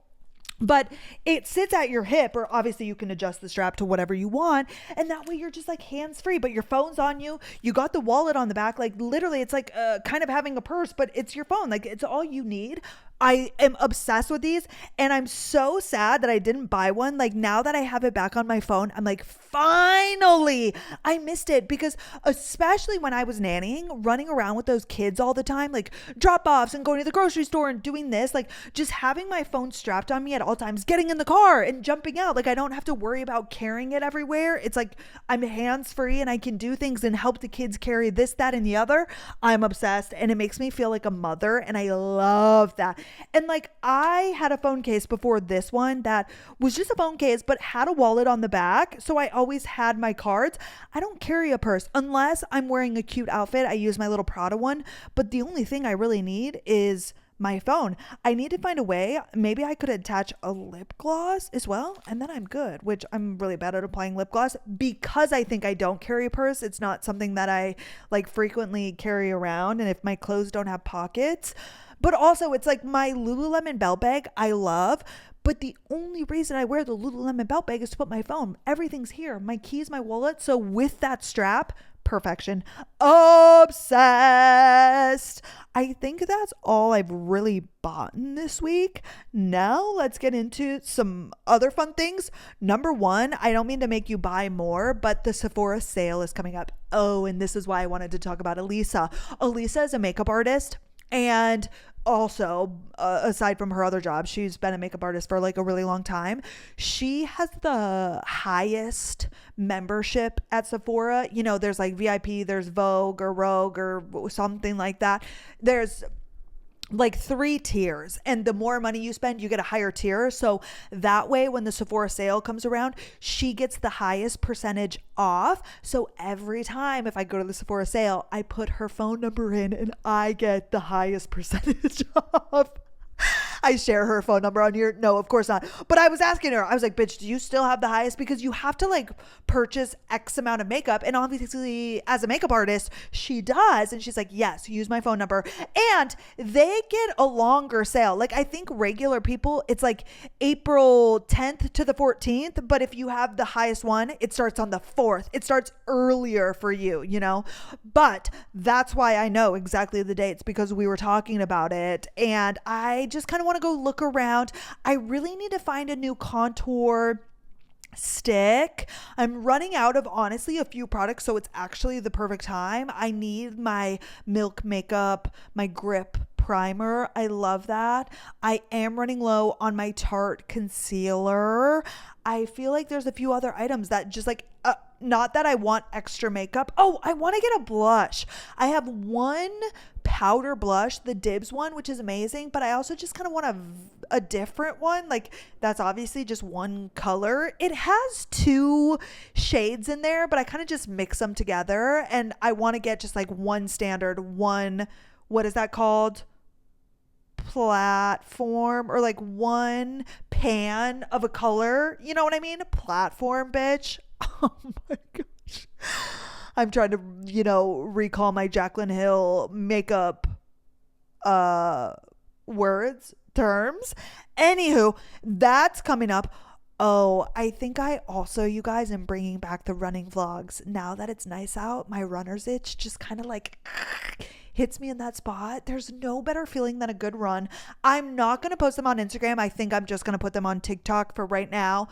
But it sits at your hip, or obviously you can adjust the strap to whatever you want, and that way you're just like hands free, but your phone's on you. You got the wallet on the back, like literally it's like kind of having a purse, but it's your phone. Like, it's all you need. I am obsessed with these, and I'm so sad that I didn't buy one. Like, now that I have it back on my phone, I'm like, finally, I missed it, because especially when I was nannying, running around with those kids all the time, like drop offs and going to the grocery store and doing this, like just having my phone strapped on me at all times, getting in the car and jumping out. Like, I don't have to worry about carrying it everywhere. It's like I'm hands free and I can do things and help the kids carry this, that, and the other. I'm obsessed, and it makes me feel like a mother, and I love that. And like I had a phone case before this one that was just a phone case but had a wallet on the back. So I always had my cards. I don't carry a purse unless I'm wearing a cute outfit. I use my little Prada one. But the only thing I really need is my phone. I need to find a way. Maybe I could attach a lip gloss as well, and then I'm good, which I'm really bad at applying lip gloss because I think I don't carry a purse. It's not something that I like frequently carry around, and if my clothes don't have pockets. But also it's like my Lululemon belt bag I love, but the only reason I wear the Lululemon belt bag is to put my phone. Everything's here. My keys, my wallet. So with that strap, perfection. Obsessed. I think that's all I've really bought this week. Now let's get into some other fun things. Number one, I don't mean to make you buy more, but the Sephora sale is coming up. Oh, and this is why I wanted to talk about Elisa. Elisa is a makeup artist. And also, aside from her other job, she's been a makeup artist for like a really long time. She has the highest membership at Sephora. You know, there's like VIP, there's Vogue or Rogue or something like that. There's like 3 tiers, and the more money you spend, you get a higher tier. So that way, when the Sephora sale comes around, she gets the highest percentage off. So every time if I go to the Sephora sale, I put her phone number in and I get the highest percentage off. I share her phone number on here. No, of course not. But I was asking her, I was like, bitch, do you still have the highest? Because you have to like purchase X amount of makeup. And obviously as a makeup artist, she does. And she's like, yes, use my phone number. And they get a longer sale. Like I think regular people, it's like April 10th to the 14th. But if you have the highest one, it starts on the 4th. It starts earlier for you, you know? But that's why I know exactly the dates, because we were talking about it. And I just kind of want to go look around. I really need to find a new contour stick. I'm running out of honestly a few products, so it's actually the perfect time. I need my Milk Makeup, my Grip primer. I love that. I am running low on my Tarte concealer. I feel like there's a few other items that just like not that I want extra makeup. Oh, I want to get a blush. I have one powder blush, the Dibs one, which is amazing, but I also just kind of want a different one. Like that's obviously just one color. It has 2 shades in there, but I kind of just mix them together, and I want to get just like one standard, one, what is that called? Platform, or like one pan of a color. You know what I mean? Platform, bitch. Oh my gosh. I'm trying to, you know, recall my Jaclyn Hill makeup words, terms. Anywho, that's coming up. Oh, I think I also, you guys, am bringing back the running vlogs. Now that it's nice out, my runner's itch just kind of like hits me in that spot. There's no better feeling than a good run. I'm not going to post them on Instagram. I think I'm just going to put them on TikTok for right now.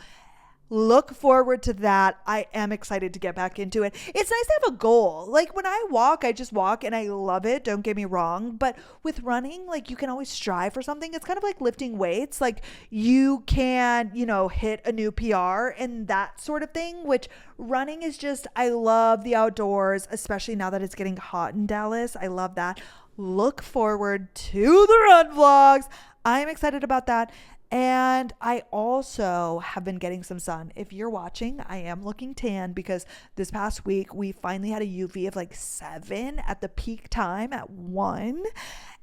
Look forward to that. I am excited to get back into it. It's nice to have a goal. Like when I walk, I just walk and I love it. Don't get me wrong. But with running, like you can always strive for something. It's kind of like lifting weights. Like you can, you know, hit a new PR and that sort of thing, which running is just, I love the outdoors, especially now that it's getting hot in Dallas. I love that. Look forward to the run vlogs. I am excited about that. And I also have been getting some sun. If you're watching, I am looking tan because this past week we finally had a UV of like 7 at the peak time at 1.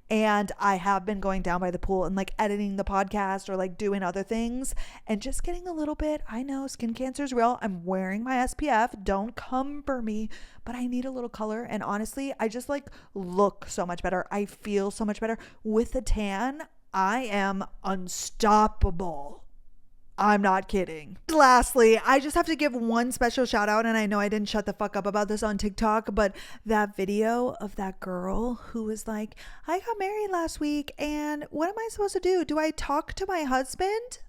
And I have been going down by the pool and like editing the podcast or like doing other things and just getting a little bit. I know skin cancer is real. I'm wearing my SPF. Don't come for me, but I need a little color. And honestly, I just like look so much better. I feel so much better with the tan. I am unstoppable. I'm not kidding. Lastly, I just have to give one special shout out, and I know I didn't shut the fuck up about this on TikTok, but that video of that girl who was like, I got married last week, and what am I supposed to do? Do I talk to my husband?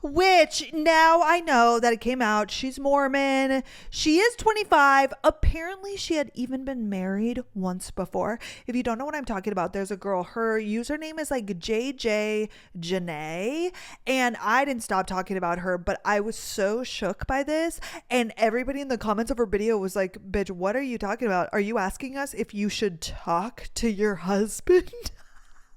Which now I know that it came out. She's Mormon. She is 25. Apparently she had even been married once before. If you don't know what I'm talking about, there's a girl. Her username is like JJ Janae. And I didn't stop talking about her, but I was so shook by this. And everybody in the comments of her video was like, bitch, what are you talking about? Are you asking us if you should talk to your husband?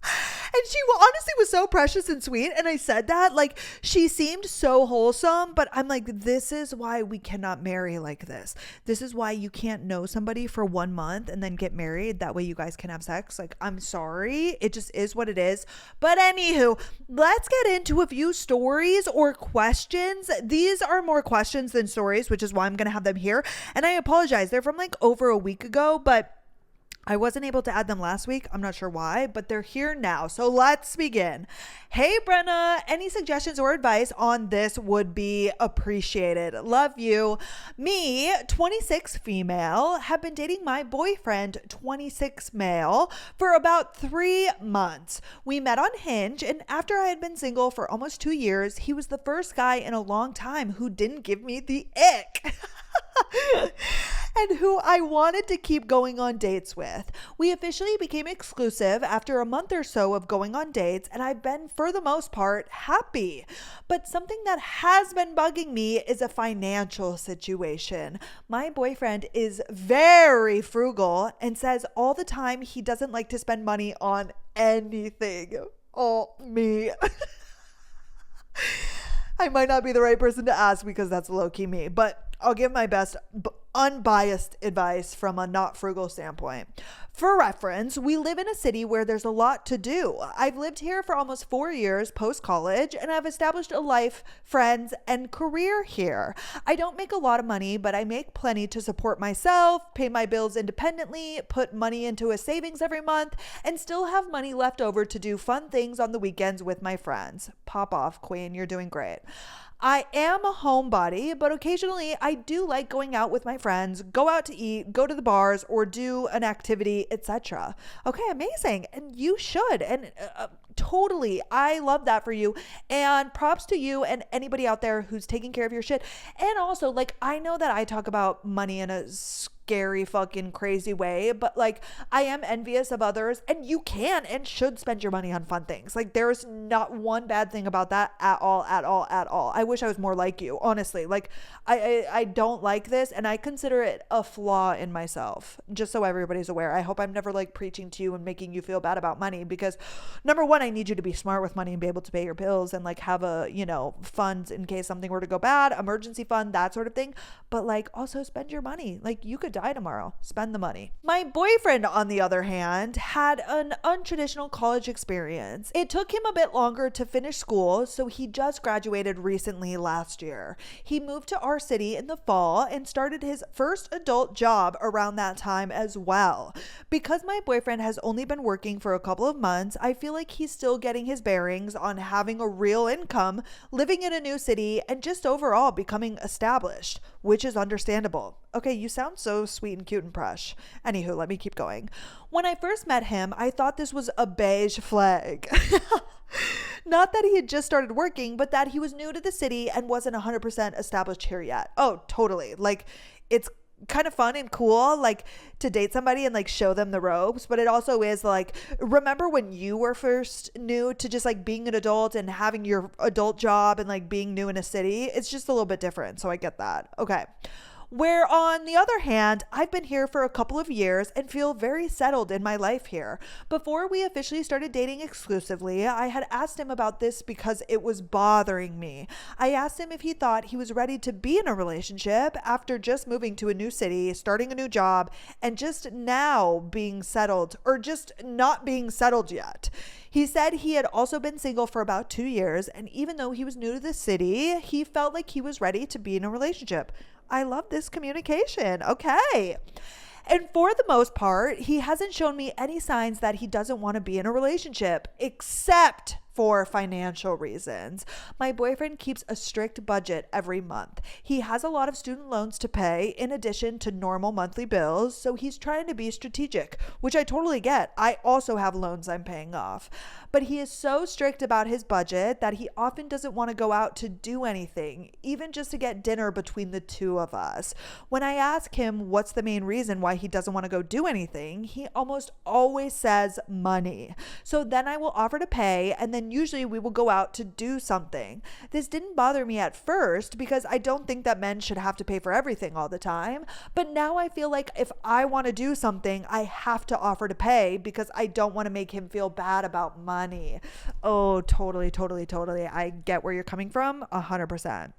And she honestly was so precious and sweet. And I said that, like, she seemed so wholesome, but I'm like, this is why we cannot marry like this. This is why you can't know somebody for 1 month and then get married. That way you guys can have sex. Like, I'm sorry. It just is what it is. But anywho, let's get into a few stories or questions. These are more questions than stories, which is why I'm going to have them here. And I apologize. They're from like over a week ago, but I wasn't able to add them last week. I'm not sure why, but they're here now. So let's begin. Hey, Brenna, any suggestions or advice on this would be appreciated. Love you. Me, 26 female, have been dating my boyfriend, 26 male, for about 3 months. We met on Hinge, and after I had been single for almost 2 years, he was the first guy in a long time who didn't give me the ick. And who I wanted to keep going on dates with. We officially became exclusive after a month or so of going on dates, and I've been, for the most part, happy. But something that has been bugging me is a financial situation. My boyfriend is very frugal and says all the time he doesn't like to spend money on anything. Oh, me. I might not be the right person to ask because that's low-key me, but I'll give my best unbiased advice from a not frugal standpoint. For reference, we live in a city where there's a lot to do. I've lived here for almost 4 years post-college, and I've established a life, friends, and career here. I don't make a lot of money, but I make plenty to support myself, pay my bills independently, put money into a savings every month, and still have money left over to do fun things on the weekends with my friends. Pop off, queen. You're doing great. I am a homebody, but occasionally I do like going out with my friends, go out to eat, go to the bars, or do an activity, etc. Okay, amazing. And you should. And totally, I love that for you. And props to you and anybody out there who's taking care of your shit. And also, like, I know that I talk about money in a scary fucking crazy way, but like, I am envious of others, and you can and should spend your money on fun things. Like, there's not one bad thing about that at all. I wish I was more like you, honestly. Like, I don't like this, and I consider it a flaw in myself, just so everybody's aware. I hope I'm never like preaching to you and making you feel bad about money, because number one, I need you to be smart with money and be able to pay your bills and like have a, funds in case something were to go bad, emergency fund, that sort of thing. But like, also spend your money. Like, you could die tomorrow. Spend the money. My boyfriend, on the other hand, had an untraditional college experience. It took him a bit longer to finish school, so he just graduated recently last year. He moved to our city in the fall and started his first adult job around that time as well. Because my boyfriend has only been working for a couple of months, I feel like he's still getting his bearings on having a real income, living in a new city, and just overall becoming established, which is understandable. Okay, you sound so sweet and cute and fresh. Anywho, let me keep going. When I first met him, I thought this was a beige flag. Not that he had just started working, but that he was new to the city and wasn't 100% established here yet. Oh, totally. Like, it's kind of fun and cool, like, to date somebody and like show them the ropes, but it also is like, remember when you were first new to just like being an adult and having your adult job and like being new in a city? It's just a little bit different, so I get that. Okay. Where on the other hand, I've been here for a couple of years and feel very settled in my life here. Before we officially started dating exclusively, I had asked him about this because it was bothering me. I asked him if he thought he was ready to be in a relationship after just moving to a new city, starting a new job, and just now being settled, or just not being settled yet. He said he had also been single for about 2 years, and even though he was new to the city, he felt like he was ready to be in a relationship. I love this communication. Okay. And for the most part, he hasn't shown me any signs that he doesn't want to be in a relationship, except for financial reasons. My boyfriend keeps a strict budget every month. He has a lot of student loans to pay in addition to normal monthly bills, so he's trying to be strategic, which I totally get. I also have loans I'm paying off. But he is so strict about his budget that he often doesn't want to go out to do anything, even just to get dinner between the two of us. When I ask him what's the main reason why he doesn't want to go do anything, he almost always says money. So then I will offer to pay, and then then usually we will go out to do something. This didn't bother me at first because I don't think that men should have to pay for everything all the time. But now I feel like if I want to do something, I have to offer to pay because I don't want to make him feel bad about money. Oh, totally, totally, totally. I get where you're coming from 100%.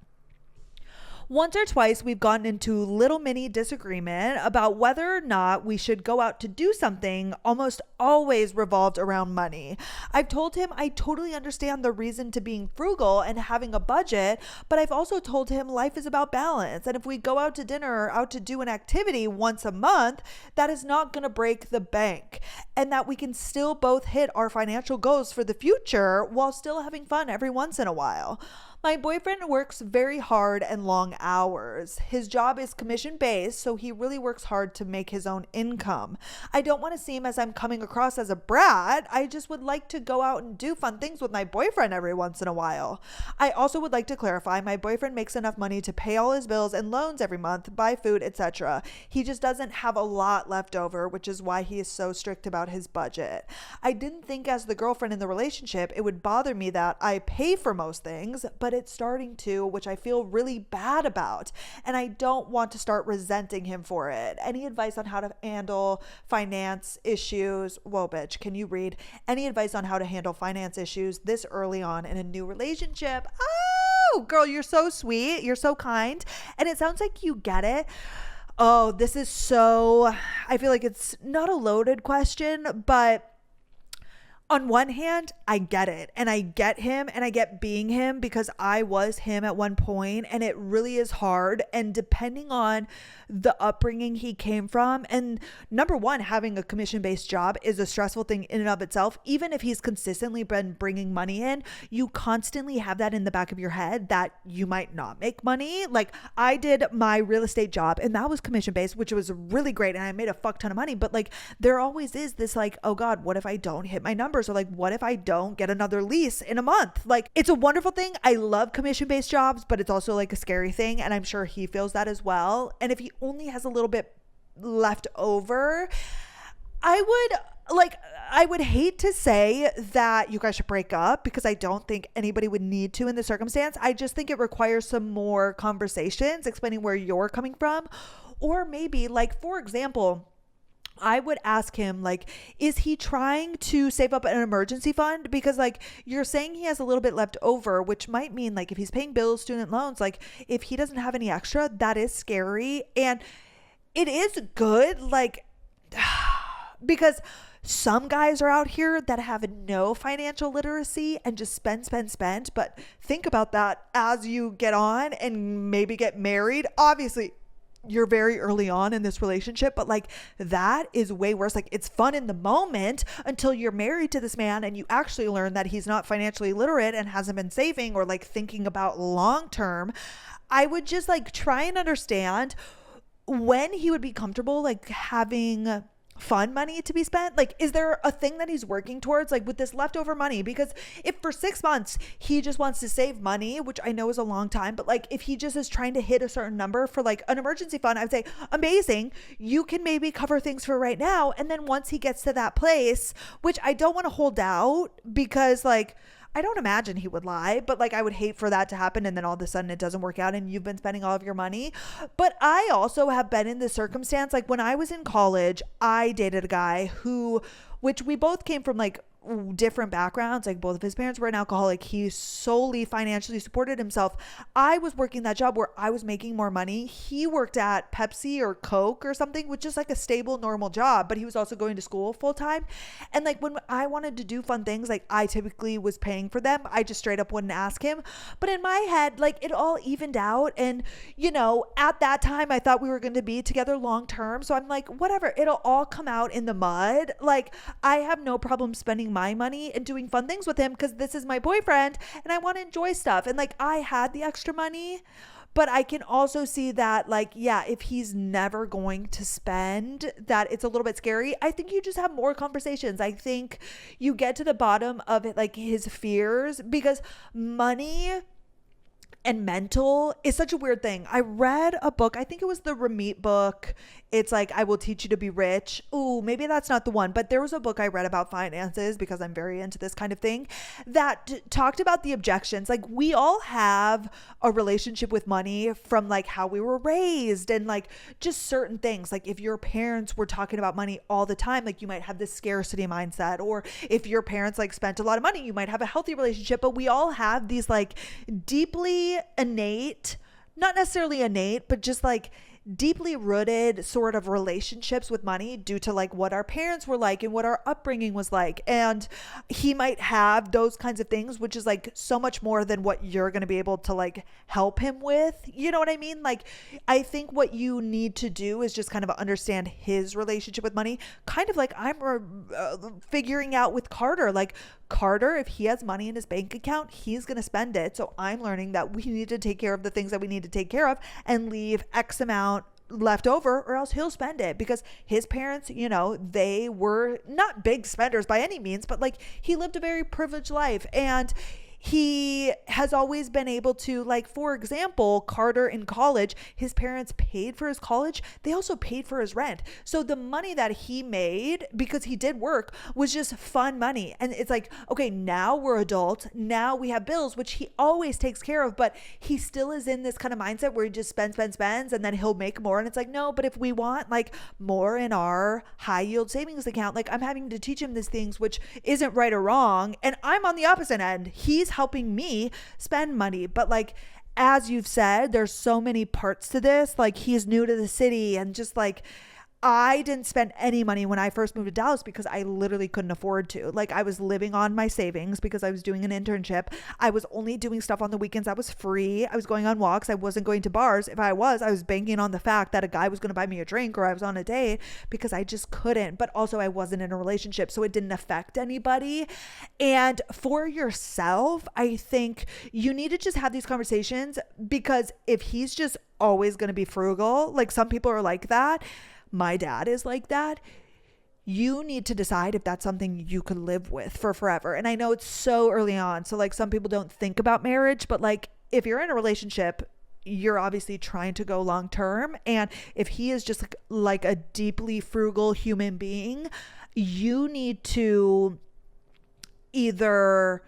Once or twice, we've gotten into little mini disagreement about whether or not we should go out to do something, almost always revolved around money. I've told him I totally understand the reason to being frugal and having a budget, but I've also told him life is about balance. And if we go out to dinner or out to do an activity once a month, that is not going to break the bank, and that we can still both hit our financial goals for the future while still having fun every once in a while. My boyfriend works very hard and long hours. His job is commission based, so he really works hard to make his own income. I don't want to seem as I'm coming across as a brat. I just would like to go out and do fun things with my boyfriend every once in a while. I also would like to clarify my boyfriend makes enough money to pay all his bills and loans every month, buy food, etc. He just doesn't have a lot left over, which is why he is so strict about his budget. I didn't think as the girlfriend in the relationship it would bother me that I pay for most things, but it's starting to, which I feel really bad about, and I don't want to start resenting him for it. Any advice on how to handle finance issues? Whoa, bitch, can you read? Any advice on how to handle finance issues this early on in a new relationship? Oh, girl, you're so sweet. You're so kind. And it sounds like you get it. Oh, this is so, I feel like it's not a loaded question, but on one hand, I get it, and I get him, and I get being him because I was him at one point, and it really is hard. And depending on the upbringing he came from, and number one, having a commission-based job is a stressful thing in and of itself. Even if he's consistently been bringing money in, you constantly have that in the back of your head that you might not make money. Like I did my real estate job, and that was commission-based, which was really great, and I made a fuck ton of money. But like there always is this like, oh God, what if I don't hit my numbers? Or like, what if I don't get another lease in a month? Like, it's a wonderful thing. I love commission-based jobs, but it's also like a scary thing. And I'm sure he feels that as well. And if he only has a little bit left over, I would hate to say that you guys should break up because I don't think anybody would need to in this circumstance. I just think it requires some more conversations explaining where you're coming from. Or maybe like, for example, I would ask him, like, is he trying to save up an emergency fund? Because like you're saying he has a little bit left over, which might mean like if he's paying bills, student loans, like if he doesn't have any extra, that is scary. And it is good, like, because some guys are out here that have no financial literacy and just spend. But think about that as you get on and maybe get married. Obviously, you're very early on in this relationship, but like that is way worse. Like it's fun in the moment until you're married to this man and you actually learn that he's not financially literate and hasn't been saving or like thinking about long term. I would just like try and understand when he would be comfortable like having fun money to be spent. Like, is there a thing that he's working towards, like with this leftover money? Because if for 6 months he just wants to save money, which I know is a long time, but like if he just is trying to hit a certain number for like an emergency fund, I would say amazing, you can maybe cover things for right now. And then once he gets to that place, which I don't want to hold out because like I don't imagine he would lie, but like I would hate for that to happen and then all of a sudden it doesn't work out and you've been spending all of your money. But I also have been in this circumstance. Like when I was in college, I dated a guy which we both came from like different backgrounds. Like both of his parents were an alcoholic. He solely financially supported himself. I was working that job where I was making more money. He worked at Pepsi or Coke or something, which is like a stable, normal job, but he was also going to school full time. And like when I wanted to do fun things, like I typically was paying for them. I just straight up wouldn't ask him. But in my head, like it all evened out. And you know, at that time I thought we were going to be together long term. So I'm like, whatever, it'll all come out in the mud. Like I have no problem spending my money and doing fun things with him because this is my boyfriend and I want to enjoy stuff. And like I had the extra money, but I can also see that like, yeah, if he's never going to spend, that it's a little bit scary. I think you just have more conversations. I think you get to the bottom of it, like his fears, because money and mental is such a weird thing. I read a book, I think it was the Ramit book. It's like, I will teach you to be rich. Ooh, maybe that's not the one, but there was a book I read about finances because I'm very into this kind of thing that talked about the objections. Like, we all have a relationship with money from like how we were raised and like just certain things. Like if your parents were talking about money all the time, like you might have this scarcity mindset, or if your parents like spent a lot of money, you might have a healthy relationship. But we all have these like deeply innate, not necessarily innate, but just like deeply rooted sort of relationships with money due to like what our parents were like and what our upbringing was like. And he might have those kinds of things, which is like so much more than what you're going to be able to like help him with. You know what I mean? Like, I think what you need to do is just kind of understand his relationship with money, kind of like I'm figuring out with Carter. Like, Carter, if he has money in his bank account, he's going to spend it. So I'm learning that we need to take care of the things that we need to take care of and leave X amount left over, or else he'll spend it, because his parents, you know, they were not big spenders by any means, but like he lived a very privileged life, and he has always been able to, like, for example, Carter in college, his parents paid for his college. They also paid for his rent. So the money that he made, because he did work, was just fun money. And it's like, okay, now we're adults. Now we have bills, which he always takes care of, but he still is in this kind of mindset where he just spends, and then he'll make more. And it's like, no, but if we want like more in our high yield savings account, like I'm having to teach him these things, which isn't right or wrong. And I'm on the opposite end. He's helping me spend money. But like, as you've said, there's so many parts to this. Like, he's new to the city, and just like, I didn't spend any money when I first moved to Dallas because I literally couldn't afford to. Like, I was living on my savings because I was doing an internship. I was only doing stuff on the weekends. I was free. I was going on walks. I wasn't going to bars. If I was banking on the fact that a guy was going to buy me a drink, or I was on a date, because I just couldn't. But also, I wasn't in a relationship, so it didn't affect anybody. And for yourself, I think you need to just have these conversations, because if he's just always going to be frugal, like some people are like that, my dad is like that, you need to decide if that's something you could live with for forever. And I know it's so early on, so like some people don't think about marriage, but like if you're in a relationship, you're obviously trying to go long term. And if he is just like a deeply frugal human being, you need to either,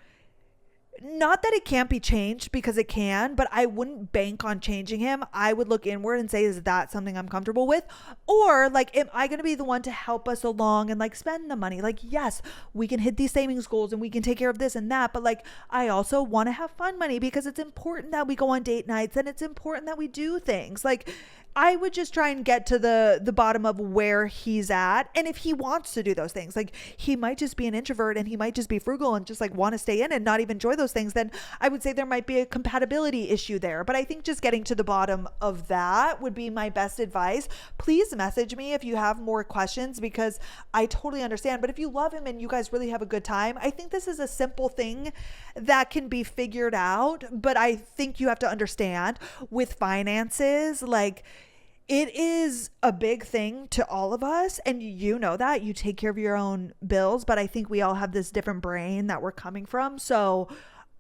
not that it can't be changed, because it can, but I wouldn't bank on changing him. I would look inward and say, is that something I'm comfortable with? Or like, am I going to be the one to help us along and like spend the money? Like, yes, we can hit these savings goals and we can take care of this and that, but like, I also want to have fun money, because it's important that we go on date nights, and it's important that we do things. Like, I would just try and get to the bottom of where he's at. And if he wants to do those things, like he might just be an introvert and he might just be frugal and just like want to stay in and not even enjoy those things, then I would say there might be a compatibility issue there. But I think just getting to the bottom of that would be my best advice. Please message me if you have more questions, because I totally understand. But if you love him and you guys really have a good time, I think this is a simple thing that can be figured out. But I think you have to understand with finances, like, it is a big thing to all of us, and you know that you take care of your own bills, but I think we all have this different brain that we're coming from. So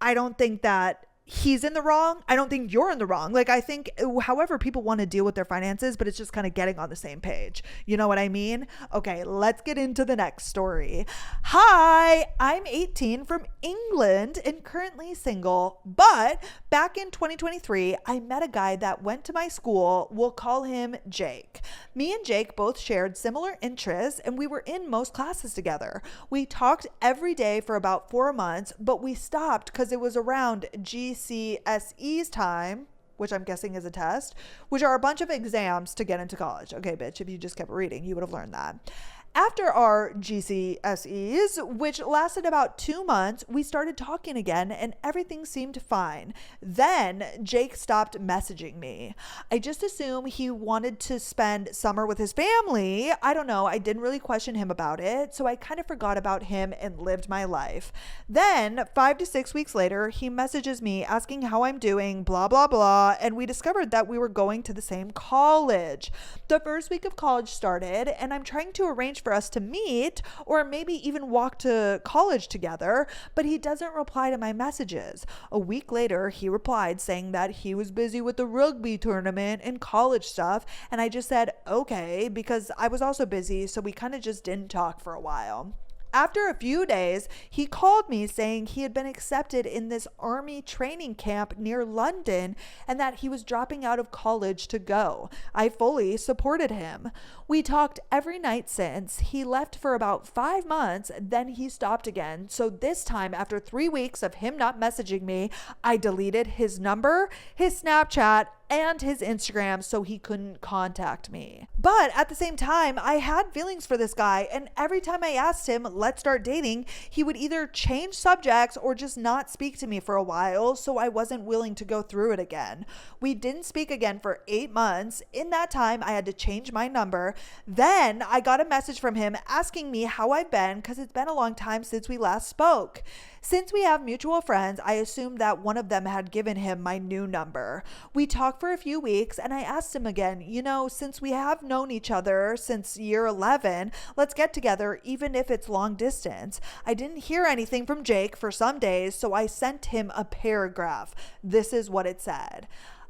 I don't think that he's in the wrong. I don't think you're in the wrong. Like, I think however people want to deal with their finances, but it's just kind of getting on the same page. You know what I mean? Okay, let's get into the next story. Hi, I'm 18 from England and currently single, but back in 2023, I met a guy that went to my school. We'll call him Jake. Me and Jake both shared similar interests, and we were in most classes together. We talked every day for about 4 months, but we stopped because it was around GCSE's time, which I'm guessing is a test, which are a bunch of exams to get into college. Okay, bitch, if you just kept reading, you would have learned that. After our GCSEs, which lasted about 2 months, we started talking again and everything seemed fine. Then Jake stopped messaging me. I just assumed he wanted to spend summer with his family. I don't know. I didn't really question him about it, so I kind of forgot about him and lived my life. Then 5 to 6 weeks later, he messages me asking how I'm doing, blah, blah, blah, and we discovered that we were going to the same college. The first week of college started, and I'm trying to arrange for us to meet or maybe even walk to college together, but he doesn't reply to my messages. A week later, he replied saying that he was busy with the rugby tournament and college stuff, and I just said, okay, because I was also busy, so we kind of just didn't talk for a while. After a few days, he called me saying he had been accepted in this army training camp near London and that he was dropping out of college to go. I fully supported him. We talked every night since. He left for about 5 months, then he stopped again. So this time, after 3 weeks of him not messaging me, I deleted his number, his Snapchat, and his Instagram so he couldn't contact me. But at the same time, I had feelings for this guy, and every time I asked him, let's start dating, he would either change subjects or just not speak to me for a while, so I wasn't willing to go through it again. We didn't speak again for 8 months. In that time, I had to change my number. Then I got a message from him asking me how I've been because it's been a long time since we last spoke. Since we have mutual friends, I assumed that one of them had given him my new number. We talked for a few weeks and I asked him again, since we have known each other since year 11, let's get together even if it's long distance. I didn't hear anything from Jake for some days, so I sent him a paragraph. This is what it said.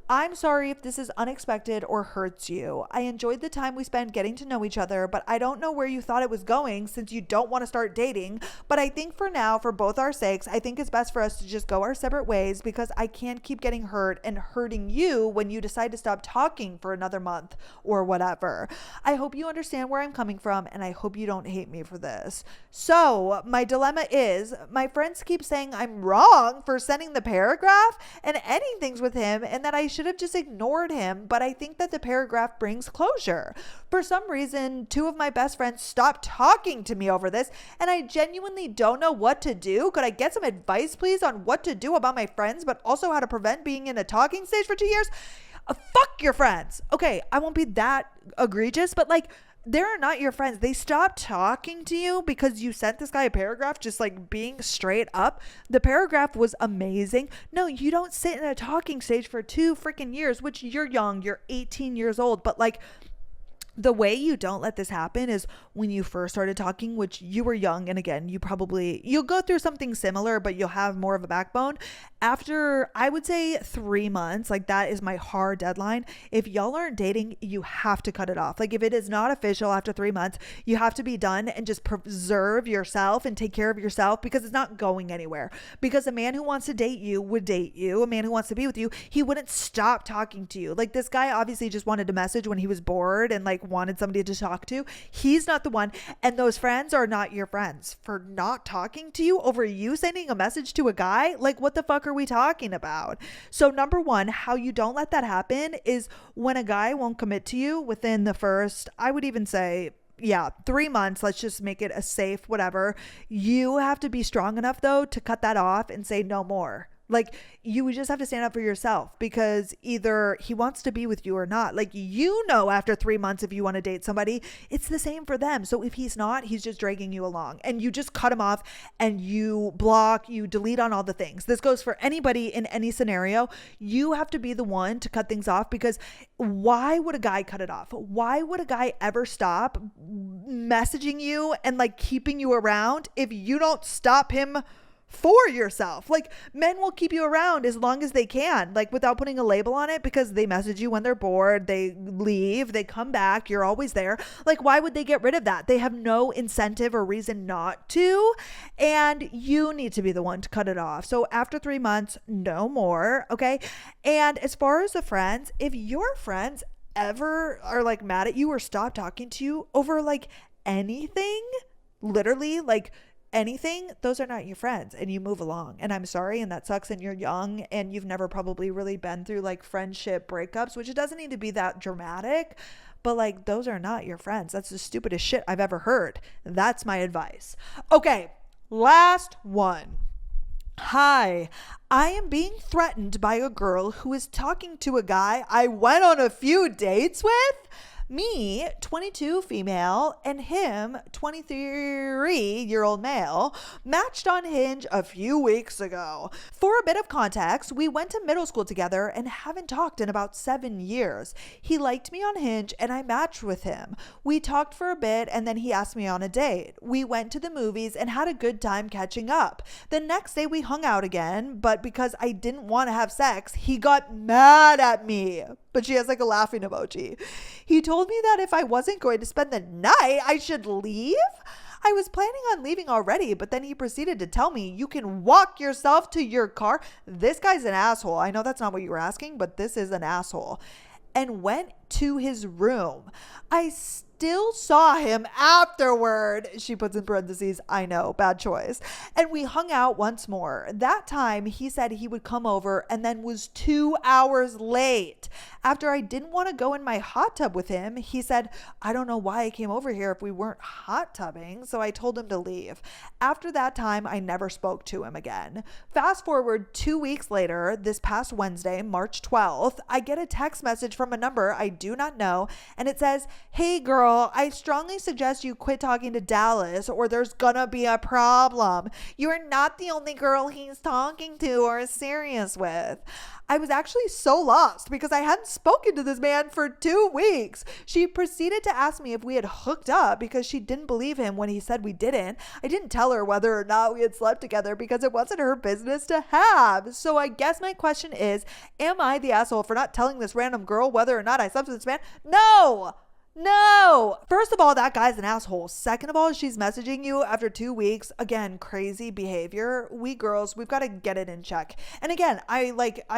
I'm sorry if this is unexpected or hurts you. I enjoyed the time we spent getting to know each other, but I don't know where you thought it was going since you don't want to start dating. But I think for now, for both our sakes, I think it's best for us to just go our separate ways because I can't keep getting hurt and hurting you when you decide to stop talking for another month or whatever. I hope you understand where I'm coming from and I hope you don't hate me for this. So my dilemma is my friends keep saying I'm wrong for sending the paragraph and ending things with him and that I should have just ignored him, but I think that the paragraph brings closure. For some reason, 2 of my best friends stopped talking to me over this, and I genuinely don't know what to do. Could I get some advice, please, on what to do about my friends, but also how to prevent being in a talking stage for 2 years? Fuck your friends. Okay, I won't be that egregious, but they're not your friends. They stopped talking to you because you sent this guy a paragraph, just being straight up. The paragraph was amazing. No, you don't sit in a talking stage for 2 freaking years, which you're young, you're 18 years old, but the way you don't let this happen is when you first started talking, which you were young. And again, you'll go through something similar, but you'll have more of a backbone. After, I would say 3 months, that is my hard deadline. If y'all aren't dating, you have to cut it off. If it is not official after 3 months, you have to be done and just preserve yourself and take care of yourself because it's not going anywhere. Because a man who wants to date you would date you. A man who wants to be with you, he wouldn't stop talking to you. This guy obviously just wanted to message when he was bored and wanted somebody to talk to. He's not the one, and those friends are not your friends for not talking to you over you sending a message to a guy. What the fuck are we talking about? So number 1, how you don't let that happen is when a guy won't commit to you within the first, I would even say 3 months, let's just make it a safe whatever. You have to be strong enough though to cut that off and say no more. You would just have to stand up for yourself because either he wants to be with you or not. After 3 months, if you want to date somebody, it's the same for them. So if he's not, he's just dragging you along and you just cut him off and you block, you delete on all the things. This goes for anybody in any scenario. You have to be the one to cut things off because why would a guy cut it off? Why would a guy ever stop messaging you and keeping you around if you don't stop him for yourself? Men will keep you around as long as they can, without putting a label on it because they message you when they're bored, they leave, they come back, you're always there. Why would they get rid of that? They have no incentive or reason not to, and you need to be the one to cut it off. So after 3 months, no more. Okay. And as far as the friends, if your friends ever are mad at you or stop talking to you over anything, literally anything, those are not your friends and you move along. And I'm sorry, and that sucks, and you're young and you've never probably really been through friendship breakups, which it doesn't need to be that dramatic, but those are not your friends. That's the stupidest shit I've ever heard. That's my advice. Okay, last one. Hi, I am being threatened by a girl who is talking to a guy I went on a few dates with. Me, 22 female, and him, 23-year-old male, matched on Hinge a few weeks ago. For a bit of context, we went to middle school together and haven't talked in about 7 years. He liked me on Hinge and I matched with him. We talked for a bit and then he asked me on a date. We went to the movies and had a good time catching up. The next day we hung out again, but because I didn't want to have sex, he got mad at me. But she has like a laughing emoji. He told me that if I wasn't going to spend the night, I should leave. I was planning on leaving already, but then he proceeded to tell me, you can walk yourself to your car. This guy's an asshole. I know that's not what you were asking, but this is an asshole. And went to his room. I still saw him afterward. She puts in parentheses, I know, bad choice. And we hung out once more. That time he said he would come over and then was 2 hours late. After I didn't want to go in my hot tub with him, he said, I don't know why I came over here if we weren't hot tubbing. So I told him to leave. After that time, I never spoke to him again. Fast forward 2 weeks later, this past Wednesday, March 12th, I get a text message from a number I do not know. And it says, hey girl, I strongly suggest you quit talking to Dallas or there's gonna be a problem. You're not the only girl he's talking to or is serious with. I was actually so lost because I hadn't spoken to this man for 2 weeks. She proceeded to ask me if we had hooked up because she didn't believe him when he said we didn't. I didn't tell her whether or not we had slept together because it wasn't her business to have. So I guess my question is, am I the asshole for not telling this random girl whether or not I slept with this man? No. First of all, that guy's an asshole. Second of all, she's messaging you after 2 weeks. Again, crazy behavior. We girls, we've got to get it in check. And again, I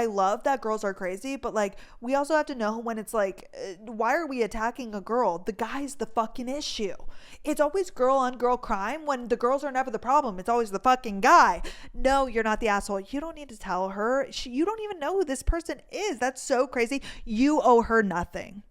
love that girls are crazy, but like, we also have to know when it's like, why are we attacking a girl? The guy's the fucking issue. It's always girl on girl crime when the girls are never the problem. It's always the fucking guy. No, you're not the asshole. You don't need to tell her. You don't even know who this person is. That's so crazy. You owe her nothing.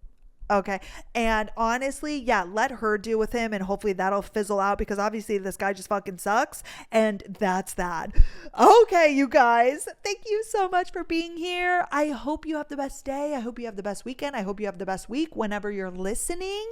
Okay. And honestly, yeah, let her deal with him and hopefully that'll fizzle out because obviously this guy just fucking sucks. And that's that. Okay, you guys, thank you so much for being here. I hope you have the best day. I hope you have the best weekend. I hope you have the best week whenever you're listening.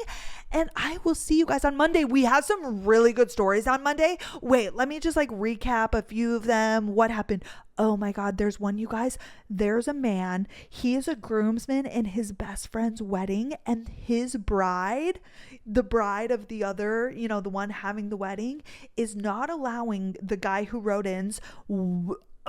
And I will see you guys on Monday. We have some really good stories on Monday. Wait, let me just like recap a few of them. What happened? Oh my God, there's one, you guys. There's a man. He is a groomsman in his best friend's wedding, and his bride, the bride of the other, the one having the wedding, is not allowing the guy who wrote in's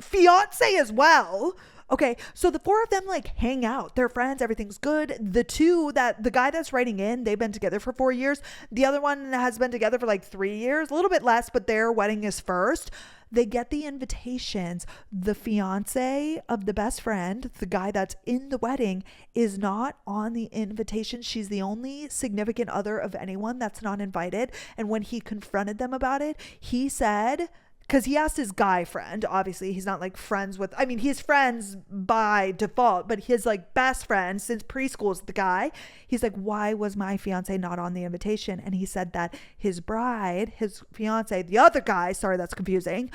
fiance as well. Okay, so the four of them like hang out. They're friends. Everything's good. The guy that's writing in, they've been together for 4 years. The other one has been together for like 3 years, a little bit less, but their wedding is first. They get the invitations. The fiance of the best friend, the guy that's in the wedding, is not on the invitation. She's the only significant other of anyone that's not invited. And when he confronted them about it, he said, because he asked his guy friend, obviously he's not like friends with, he's friends by default, but his like best friend since preschool is the guy. He's like, why was my fiance not on the invitation? And he said that his bride, his fiance, the other guy, sorry, that's confusing,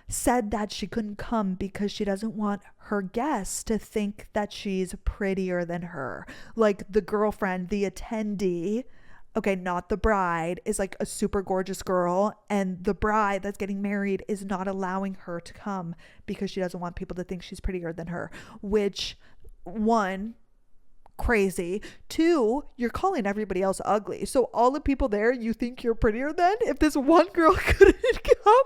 said that she couldn't come because she doesn't want her guests to think that she's prettier than her. Like the girlfriend, the attendee, okay, not the bride, is like a super gorgeous girl, and the bride that's getting married is not allowing her to come because she doesn't want people to think she's prettier than her, which, one, crazy. Two, you're calling everybody else ugly. So all the people there you think you're prettier than, if this one girl couldn't come,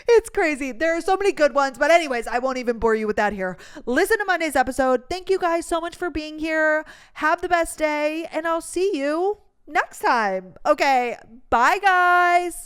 it's crazy. There are so many good ones, but anyways, I won't even bore you with that here. Listen to Monday's episode. Thank you guys so much for being here. Have the best day, and I'll see you next time. Okay, bye guys.